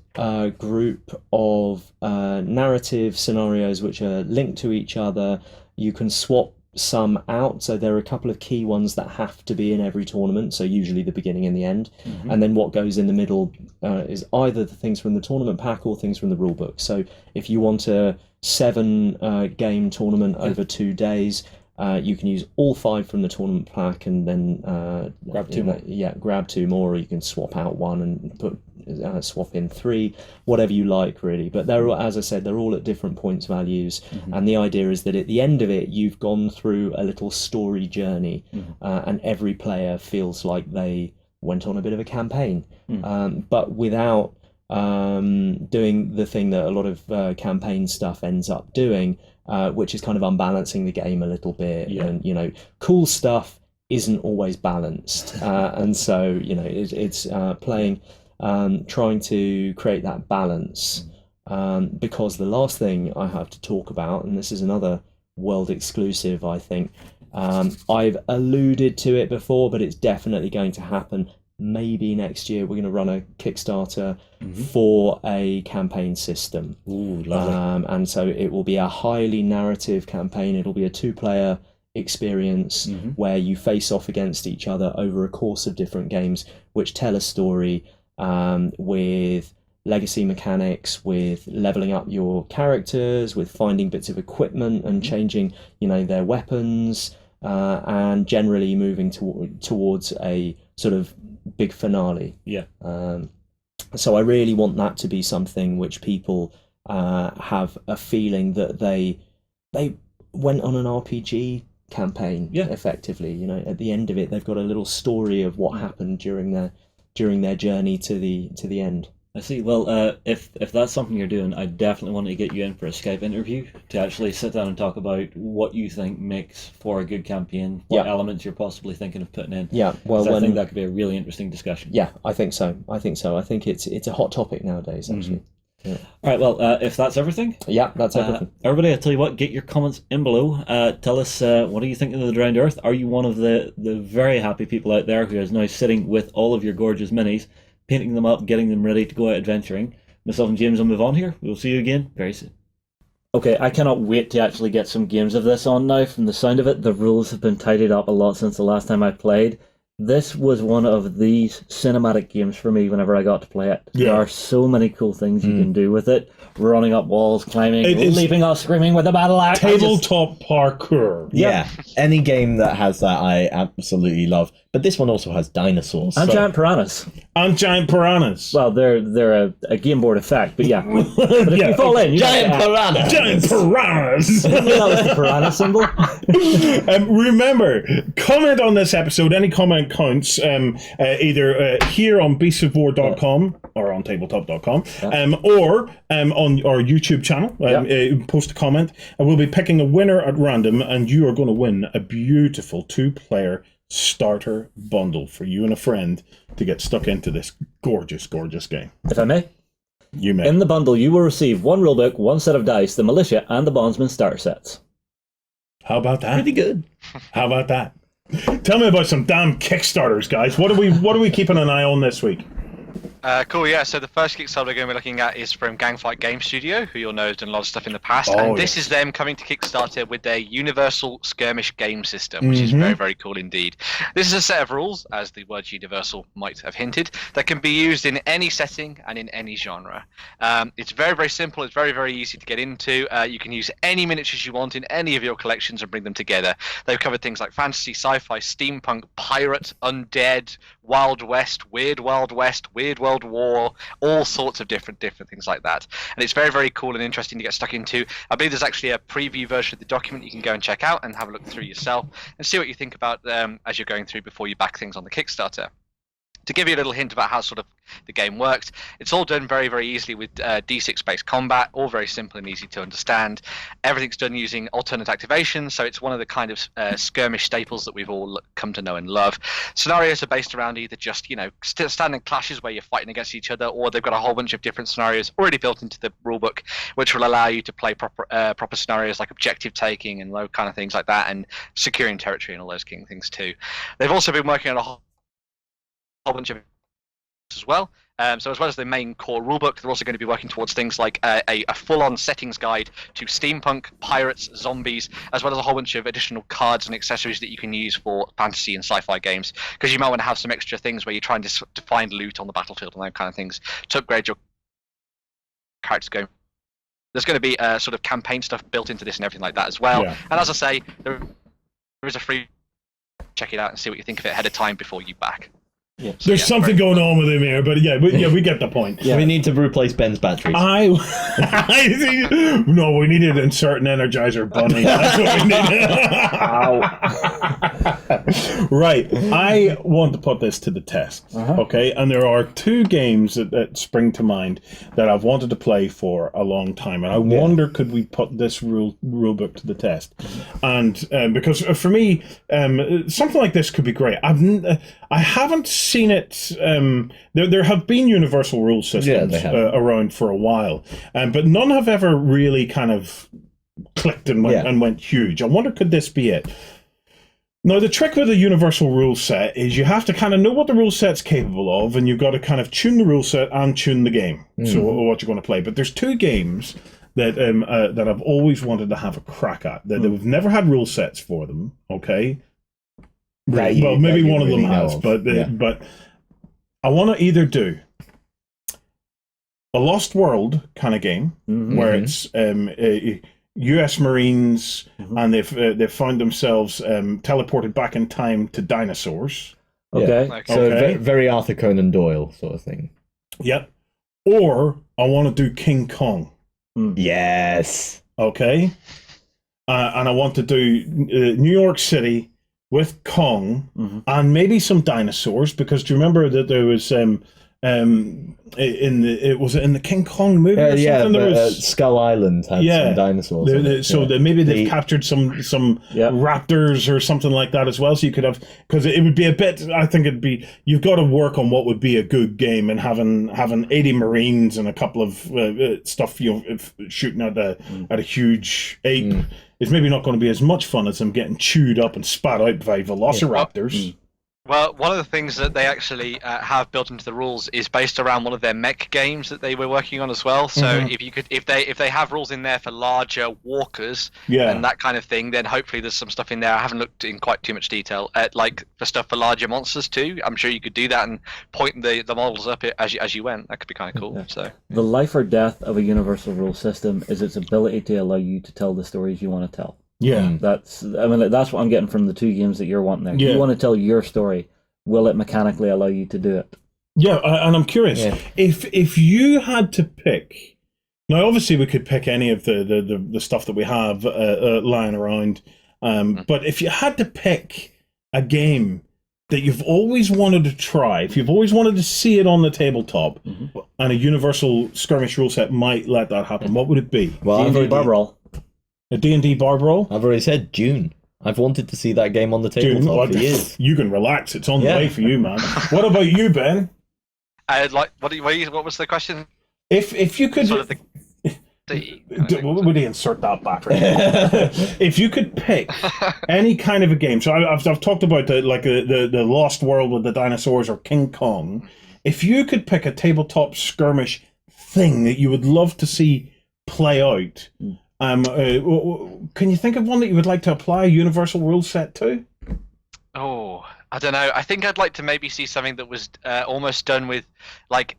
group of narrative scenarios which are linked to each other. You can swap some out, so there are a couple of key ones that have to be in every tournament, so usually the beginning and the end, and then what goes in the middle is either the things from the tournament pack or things from the rule book. So if you want a 7 game tournament over 2 days, you can use all 5 from the tournament pack and then grab 2 more. Grab 2 more, or you can swap out 1 and put swap in 3, whatever you like, really. But they're, as I said, they're all at different points values, and the idea is that at the end of it, you've gone through a little story journey, and every player feels like they went on a bit of a campaign, but without doing the thing that a lot of campaign stuff ends up doing, which is kind of unbalancing the game a little bit. And cool stuff isn't always balanced, and so it's playing, trying to create that balance, because the last thing I have to talk about, and this is another world exclusive, I think, I've alluded to it before, but it's definitely going to happen. Maybe next year we're going to run a Kickstarter for a campaign system. Ooh, lovely. And so it will be a highly narrative campaign. It'll be a 2-player experience where you face off against each other over a course of different games which tell a story, with legacy mechanics, with leveling up your characters, with finding bits of equipment and changing their weapons, and generally moving towards a sort of big finale. So I really want that to be something which people have a feeling that they went on an RPG campaign, effectively. At the end of it, they've got a little story of what happened during their journey to the end. I see. Well, if that's something you're doing, I definitely want to get you in for a Skype interview to actually sit down and talk about what you think makes for a good campaign, what elements you're possibly thinking of putting in. I think that could be a really interesting discussion. I think so. I think it's a hot topic nowadays, actually. All right, well, if that's everything, that's everything. Everybody, I'll tell you what, get your comments in below. Tell us, what are you thinking of the Drowned Earth? Are you one of the very happy people out there who is now sitting with all of your gorgeous minis, painting them up, getting them ready to go out adventuring? Myself and James will move on here. We'll see you again very soon. Okay, I cannot wait to actually get some games of this on now. From the sound of it, the rules have been tidied up a lot since the last time I played. This was one of these cinematic games for me whenever I got to play it. There are so many cool things you can do with it. Running up walls, climbing, leaping off, screaming with a battle axe. Tabletop parkour. Yeah, any game that has that I absolutely love. But this one also has dinosaurs. And giant piranhas. Well, they're a game board effect, but But if you fall in, giant piranhas. Giant piranhas. That was the piranha symbol. Remember, comment on this episode. Any comment counts. Either here on beastsofwar.com or on tabletop.com, or on our YouTube channel. Post a comment, and we'll be picking a winner at random, and you are going to win a beautiful 2-player starter bundle for you and a friend to get stuck into this gorgeous game. If I may. You may. In the bundle, you will receive 1 rulebook, 1 set of dice, the militia, and the bondsman starter sets. How about that? Pretty good. How about that? Tell me about some damn Kickstarters, guys. What are we keeping an eye on this week? Cool, yeah. So the first Kickstarter we're going to be looking at is from Gangfight Game Studio, who you'll know has done a lot of stuff in the past. Oh, and this is them coming to Kickstarter with their Universal Skirmish game system, which is very, very cool indeed. This is a set of rules, as the word universal might have hinted, that can be used in any setting and in any genre. It's very, very simple. It's very, very easy to get into. You can use any miniatures you want in any of your collections and bring them together. They've covered things like fantasy, sci-fi, steampunk, pirate, undead, Wild West, Weird Wild West, Weird World War, all sorts of different things like that. And it's very, very cool and interesting to get stuck into. I believe there's actually a preview version of the document you can go and check out and have a look through yourself and see what you think about as you're going through before you back things on the Kickstarter. To give you a little hint about how sort of the game works, it's all done very, very easily with D6 based combat, all very simple and easy to understand. Everything's done using alternate activation, so it's one of the kind of skirmish staples that we've all come to know and love. Scenarios are based around either just, standing clashes where you're fighting against each other, or they've got a whole bunch of different scenarios already built into the rulebook, which will allow you to play proper scenarios like objective taking and low kind of things like that, and securing territory and all those things too. They've also been working on a whole bunch of as well. So as well as the main core rulebook, they're also going to be working towards things like a full-on settings guide to steampunk, pirates, zombies, as well as a whole bunch of additional cards and accessories that you can use for fantasy and sci-fi games, because you might want to have some extra things where you're trying to find loot on the battlefield and those kind of things to upgrade your characters going. There's going to be sort of campaign stuff built into this and everything like that as well. Yeah. And as I say, there is a free check it out and see what you think of it ahead of time before you back. Yeah. So there's something going on with him here, but we get the point. Yeah. We need to replace Ben's batteries. No, we needed to insert an Energizer Bunny. That's what we needed. Right, I want to put this to the test. Okay, and there are two games that spring to mind that I've wanted to play for a long time, and I wonder could we put this rule book to the test? And because for me, something like this could be great. I haven't seen it. There have been universal rule systems around for a while, but none have ever really kind of clicked and went huge. I wonder, could this be it? Now, the trick with a universal rule set is you have to kind of know what the rule set's capable of, and you've got to kind of tune the rule set and tune the game, so what you're going to play. But there's two games that that I've always wanted to have a crack at. That we've never had rule sets for them. Okay. Well, maybe one of them has, but I want to either do a Lost World kind of game where it's U.S. Marines and they've found themselves teleported back in time to dinosaurs. So very Arthur Conan Doyle sort of thing. Yep. Or I want to do King Kong. Yes. Okay. And I want to do New York City with Kong and maybe some dinosaurs, because do you remember that there was in the King Kong movie or something? There was Skull Island had some dinosaurs. Maybe they've captured some raptors or something like that as well. So you could have, because it would be a bit. I think it'd be, you've got to work on what would be a good game, and having 80 Marines and a couple of stuff shooting at a huge ape. It's maybe not going to be as much fun as them getting chewed up and spat out by velociraptors. Well, one of the things that they actually have built into the rules is based around one of their mech games that they were working on as well. So if they have rules in there for larger walkers and that kind of thing, then hopefully there's some stuff in there. I haven't looked in quite too much detail like for stuff for larger monsters too. I'm sure you could do that and point the models up as you went. That could be kind of cool. Yeah. So the life or death of a universal rule system is its ability to allow you to tell the stories you want to tell. Yeah, that's what I'm getting from the two games that you're wanting there. You want to tell your story. Will it mechanically allow you to do it? Yeah, and I'm curious if you had to pick. Now, obviously, we could pick any of the stuff that we have lying around, but if you had to pick a game that you've always wanted to try, if you've always wanted to see it on the tabletop, and a universal skirmish rule set might let that happen, what would it be? Well, D&D Barb Roll. A D&D Barb Roll? I've already said DUNE. I've wanted to see that game on the tabletop for years. You can relax. It's on the way for you, man. What about you, Ben? What was the question? If you could... Sort of would he insert that battery? If you could pick any kind of a game, so I've talked about the Lost World with the dinosaurs or King Kong. if you could pick a tabletop skirmish thing that you would love to see play out, can you think of one that you would like to apply a universal rule set to? Oh, I don't know. I think I'd like to maybe see something that was almost done with, like,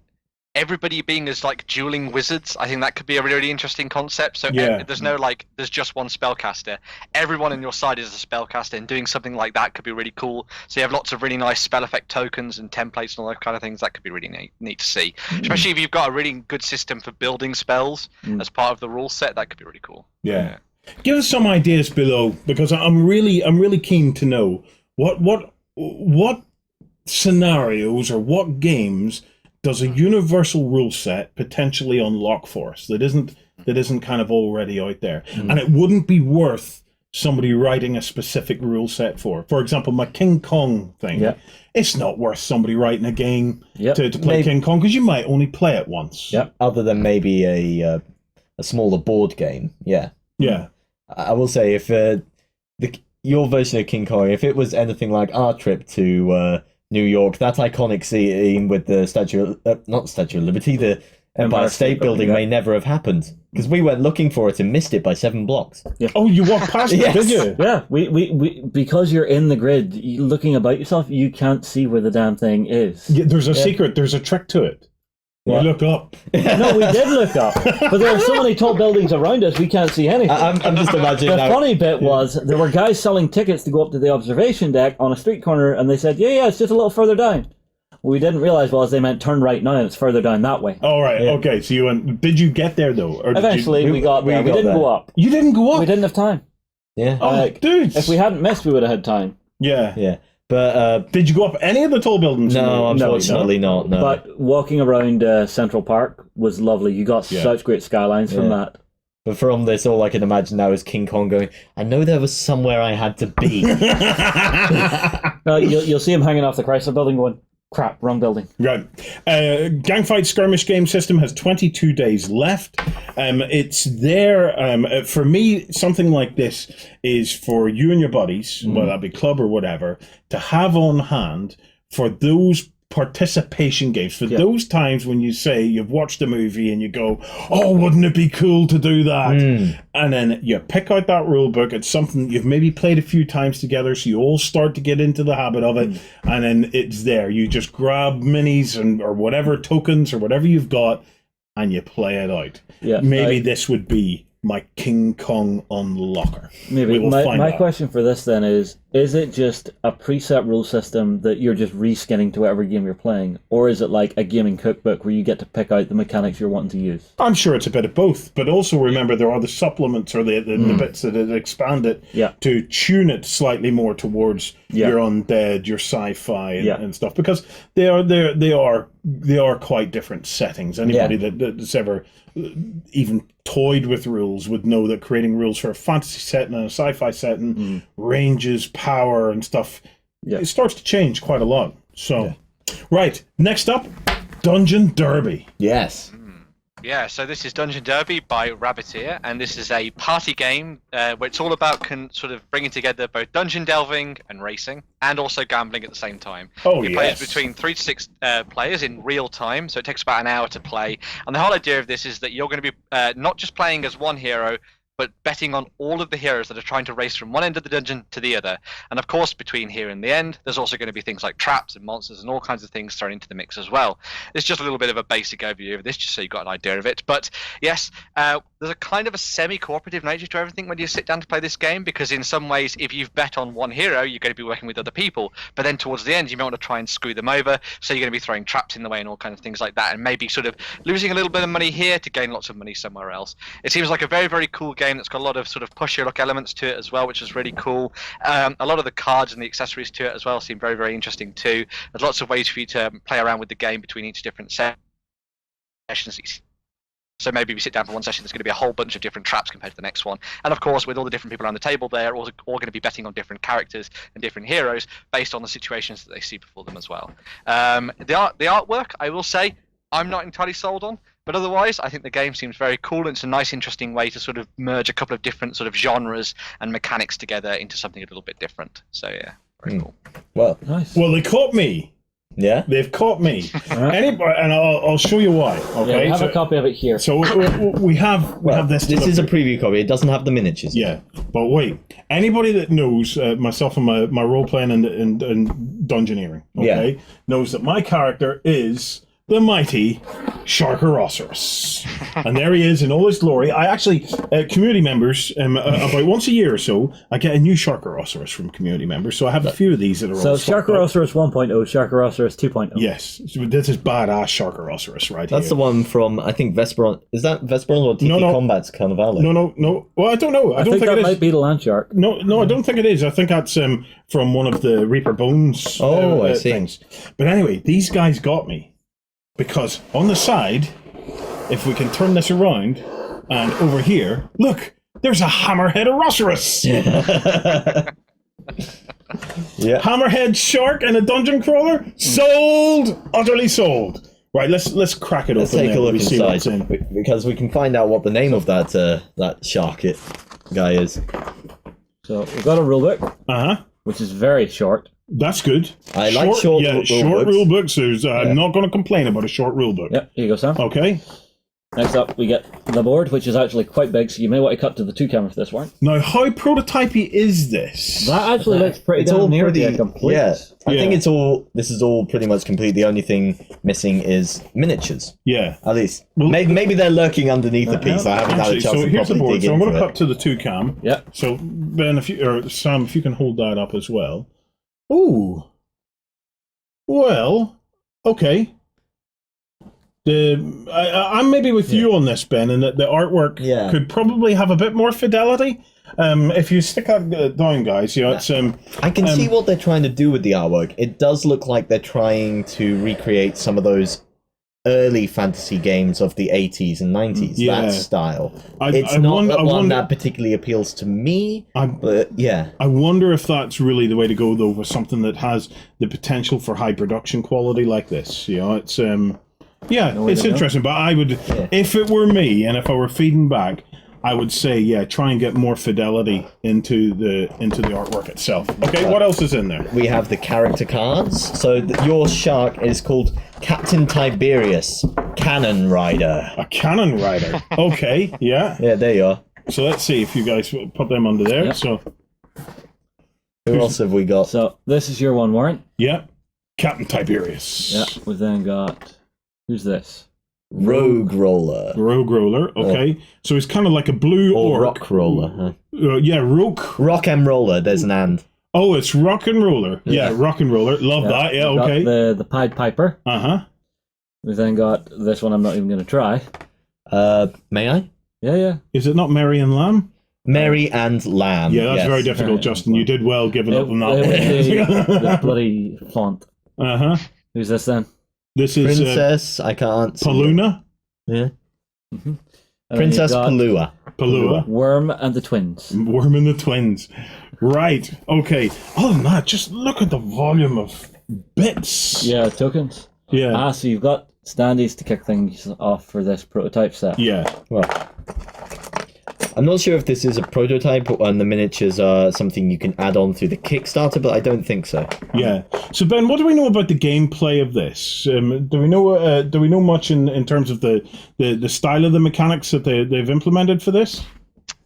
everybody being as like dueling wizards. I think that could be a really interesting concept. So there's no like, there's just one spellcaster. Everyone on your side is a spellcaster, and doing something like that could be really cool. So you have lots of really nice spell effect tokens and templates and all those kind of things. That could be really neat to see. Especially if you've got a really good system for building spells as part of the rule set. That could be really cool. Yeah. Give us some ideas below, because I'm really keen to know what scenarios or what games does a universal rule set potentially unlock for us that isn't kind of already out there, and it wouldn't be worth somebody writing a specific rule set for. For example, my King Kong thing. It's not worth somebody writing a game to play King Kong, because you might only play it once. Other than maybe a smaller board game. Yeah. I will say, if your version of King Kong, if it was anything like our trip to New York, that iconic scene with the not Statue of Liberty, the Empire State Building may never have happened, because we went looking for it and missed it by 7 blocks. Oh, you walked past it, did you? Yeah, we because you're in the grid, looking about yourself, you can't see where the damn thing is. Yeah, there's a secret, there's a trick to it. We look up. No, we did look up, but there are so many tall buildings around us, we can't see anything. I'm just imagining. The funny bit was, there were guys selling tickets to go up to the observation deck on a street corner, and they said, yeah, it's just a little further down. What we didn't realize was they meant turn right now, and it's further down that way. Oh, right, okay. So you went. Did you get there though? Or eventually, we got there. We didn't go up. You didn't go up. We didn't have time. Yeah. Oh, dude. If we hadn't missed, we would have had time. Yeah. But did you go up any of the tall buildings? No, unfortunately not. No. But walking around Central Park was lovely. You got such great skylines from that. But from this, all I can imagine now is King Kong going, I know there was somewhere I had to be. You'll see him hanging off the Chrysler Building going, crap, wrong building. Right. Gangfight skirmish game system has 22 days left. It's there. For me, something like this is for you and your buddies, whether that be club or whatever, to have on hand for those participation games, for those times when you say you've watched a movie and you go, oh, wouldn't it be cool to do that? And then you pick out that rule book. It's something you've maybe played a few times together, so you all start to get into the habit of it, and then it's there. You just grab minis or whatever tokens or whatever you've got, and you play it out. Maybe this would be my King Kong unlocker. Maybe. My question for this then is it just a preset rule system that you're just reskinning to whatever game you're playing? Or is it like a gaming cookbook where you get to pick out the mechanics you're wanting to use? I'm sure it's a bit of both, but also remember there are the supplements or the bits that expand it to tune it slightly more towards your undead, your sci-fi and stuff, because they are quite different settings. Anybody that's ever even toyed with rules would know that creating rules for a fantasy setting and a sci-fi setting, ranges, power and stuff, it starts to change quite a lot. So, right, next up, Dungeon Derby. Yes. Yeah, so this is Dungeon Derby by Rabbiteer, and this is a party game where it's all about sort of bringing together both dungeon delving and racing, and also gambling at the same time. It plays between 3 to 6 players in real time, so it takes about an hour to play. And the whole idea of this is that you're going to be not just playing as one hero, but betting on all of the heroes that are trying to race from one end of the dungeon to the other. And of course, between here and the end, there's also going to be things like traps and monsters and all kinds of things thrown into the mix as well. It's just a little bit of a basic overview of this, just so you got an idea of it. But yes, there's a kind of a semi-cooperative nature to everything when you sit down to play this game, because in some ways, if you've bet on one hero, you're going to be working with other people. But then towards the end, you might want to try and screw them over, so you're going to be throwing traps in the way and all kinds of things like that, and maybe sort of losing a little bit of money here to gain lots of money somewhere else. It seems like a very, very cool game that's got a lot of sort of push your luck elements to it as well, which is really cool. A lot of the cards and the accessories to it as well seem very, very interesting too. There's lots of ways for you to play around with the game between each different sessions. So maybe we sit down for one session, there's going to be a whole bunch of different traps compared to the next one. And of course, with all the different people around the table, they're all going to be betting on different characters and different heroes based on the situations that they see before them as well. The artwork, I will say, I'm not entirely sold on, but otherwise, I think the game seems very cool, and it's a nice, interesting way to sort of merge a couple of different sort of genres and mechanics together into something a little bit different. So yeah, very cool. Well, nice. Well, they caught me Yeah. They've caught me. Anybody, and I'll show you why. Okay. Yeah, I have a copy of it here. So we have this. This is a preview copy. It doesn't have the miniatures. Yeah, but wait. Anybody that knows myself and my role playing and dungeoneering, okay, knows that my character is the mighty Sharkarosaurus. And there he is in all his glory. I actually, community members, about once a year or so, I get a new Sharkarosaurus from community members. So I have a few of these that are So all stocked up. Sharkarosaurus 1.0, Sharkarosaurus 2.0. Yes, so this is badass Sharkarosaurus right That's here. the one from, I think, Vesperon. Is that Vesperon or TT No. Combat's Carnivale? No. Well, I don't know. I don't think think that it might is. be the land shark. No, I don't think it is. I think that's from one of the Reaper Bones I see. things. But anyway, these guys got me. Because on the side, if we can turn this around, and over here, look, there's a Hammerhead-Orosaurus! Yeah. Hammerhead shark and a dungeon crawler? Sold! Utterly sold! Right, let's crack it Let's open take a then. look We see what's inside in. because we can find out what the name of that shark guy is. So we've got a rulebook, Uh-huh. which is very short. That's good. I like short short rule rule books. I'm not going to complain about a short rule book. Yep, here you go, Sam. Okay. Next up, we get the board, which is actually quite big, so you may want to cut to the 2 camera for this one. Now, how prototypey is this? That actually looks pretty It's damn all near pretty the complete. Yeah, I think Yeah. this is all pretty much complete. The only thing missing is miniatures. Yeah. At least. Well, maybe they're lurking underneath the piece. I haven't had a Actually, chance so to here's the properly board. dig So I'm going into to it. cut to the 2 cam. Yeah. So Ben, or Sam, if you can hold that up as well. Ooh. Well, okay. I'm maybe with you on this, Ben, and that the artwork could probably have a bit more fidelity. If you stick that down, guys, it's I can see what they're trying to do with the artwork. It does look like they're trying to recreate some of those early fantasy games of the 80s and 90s, that style. It's not one that particularly appeals to me, but yeah. I wonder if that's really the way to go, though, with something that has the potential for high production quality like this. It's it's interesting, but I would, if it were me, and if I were feeding back, I would say, try and get more fidelity into the artwork itself. Okay, what else is in there? We have the character cards. So your shark is called Captain Tiberius, Cannon Rider. A Cannon Rider. Okay, yeah. Yeah, there you are. So let's see if you guys put them under there. Yep. So Who else have we got? So this is your one, Warren. yeah, Captain Tiberius. Yeah, we've then got... Who's this? Rogue Roller. Rogue Roller. Okay, so he's kind of like a blue Or orc. Rock Roller. Huh? Yeah, Rogue. Rock and Roller, there's an and. Oh, it's Rock and Roller. Yeah, Rock and Roller. Love that. Yeah, We've got okay. the Pied Piper. Uh-huh. We've then got this one I'm not even going to try. May I? Yeah. Is it not Mary and Lamb? Mary and Lamb. Yeah, that's yes. very difficult, Justin. You did well giving up on that The bloody font. Uh-huh. Who's this then? This is Princess, I can't see. Paluna. Yeah. And Princess then you've got Palua. Palua. Worm and the Twins. Worm and the Twins. Right. Okay. Other than that, just look at the volume of bits. Yeah, tokens. Yeah. So you've got standees to kick things off for this prototype set. Yeah. Well, I'm not sure if this is a prototype and the miniatures are something you can add on through the Kickstarter, but I don't think so. Yeah. So Ben, what do we know about the gameplay of this? Do we know much in terms of the style of the mechanics that they've implemented for this?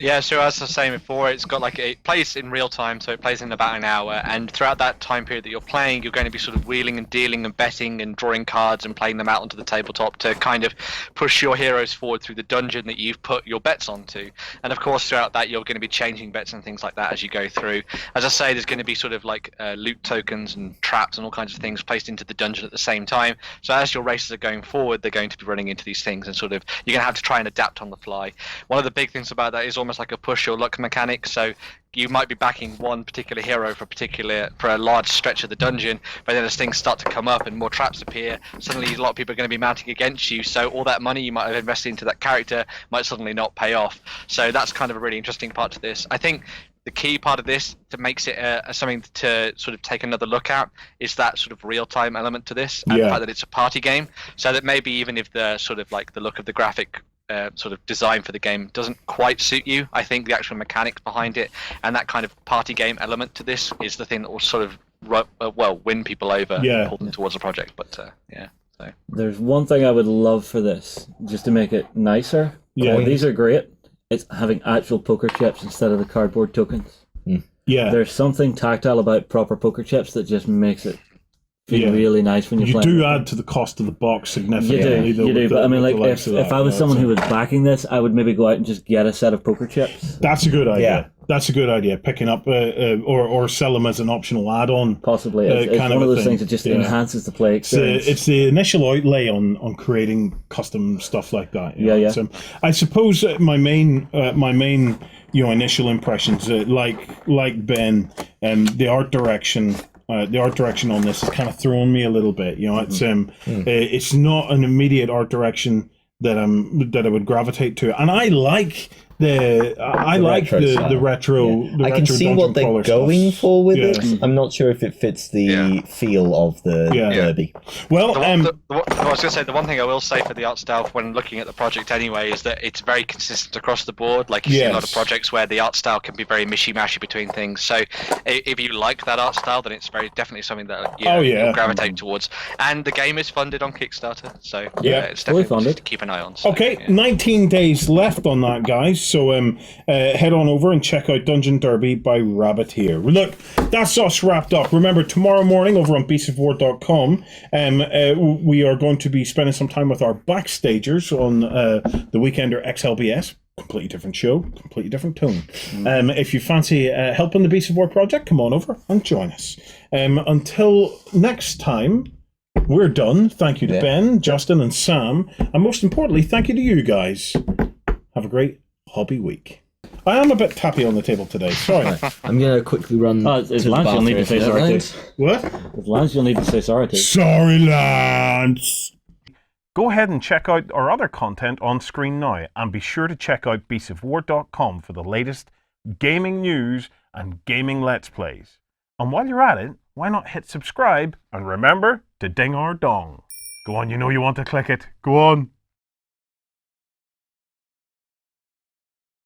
Yeah, so as I was saying before, it's got it plays in real time, so it plays in about an hour, and throughout that time period that you're playing, you're going to be sort of wheeling and dealing and betting and drawing cards and playing them out onto the tabletop to kind of push your heroes forward through the dungeon that you've put your bets onto. And of course, throughout that, you're going to be changing bets and things like that as you go through. As I say, there's going to be sort of loot tokens and traps and all kinds of things placed into the dungeon at the same time. So as your races are going forward, they're going to be running into these things, and sort of you're going to have to try and adapt on the fly. One of the big things about that is almost like a push or luck mechanic. So you might be backing one particular hero for a large stretch of the dungeon, but then as things start to come up and more traps appear, suddenly a lot of people are going to be mounting against you, so all that money you might have invested into that character might suddenly not pay off. So that's kind of a really interesting part to this. I think the key part of this that makes it something to sort of take another look at is that sort of real-time element to this, and the fact that it's a party game, so that maybe even if the sort of the look of the graphic sort of design for the game doesn't quite suit you, I think the actual mechanics behind it and that kind of party game element to this is the thing that will sort of win people over, Yeah. and pull them towards a project. But yeah, so There's one thing I would love for this, just to make it nicer. Yeah. These are great. It's having actual poker chips instead of the cardboard tokens. Yeah. There's something tactile about proper poker chips that just makes it feel really nice when you're You playing. do add to the cost of the box significantly. You though, do. with But I mean, with like, the likes of if that, I was yeah, someone so- who was backing this, I would maybe go out and just get a set of poker chips. That's a good idea. Yeah. That's a good idea. Picking up or sell them as an optional add-on. Possibly. It's kind one of of a those thing. things that just Yeah. enhances the play experience. It's the initial outlay on creating custom stuff like that. you know. Yeah. So, I suppose my main initial impressions, like Ben, the art direction. The art direction on this is kind of throwing me a little bit. It's not an immediate art direction that I would gravitate to, and I like the retro style. retro. Yeah. The I can retro see dungeon what they're crawler going stuff. for with Yeah. it. I'm not sure if it fits the feel of the derby. Well, I was going to say, the one thing I will say for the art style when looking at the project anyway is that it's very consistent across the board. Like, you see a lot of projects where the art style can be very mishy-mashy between things. So if you like that art style, then it's definitely something that you'll gravitate towards. And the game is funded on Kickstarter, so it's fully definitely funded. something to keep an eye on. So, okay, yeah. 19 days left on that, guys. So head on over and check out Dungeon Derby by Rabbit here. Look, that's us wrapped up. Remember, tomorrow morning over on beastsofwar.com, we are going to be spending some time with our backstagers on the Weekender XLBS. Completely different show, completely different tone. If you fancy helping the Beasts of War project, come on over and join us. Until next time, we're done. Thank you to Ben, Justin, and Sam. And most importantly, thank you to you guys. Have a great hobby week. I am a bit tappy on the table today, sorry. I'm going to quickly run It's to the Lance you'll need to bathroom. say if you don't sorry mind. to. What? With Lance, you'll need to say sorry to. Sorry, Lance. Go ahead and check out our other content on screen now, and be sure to check out beastsofwar.com for the latest gaming news and gaming let's plays. And while you're at it, why not hit subscribe and remember to ding our dong. Go on, you know you want to click it. Go on.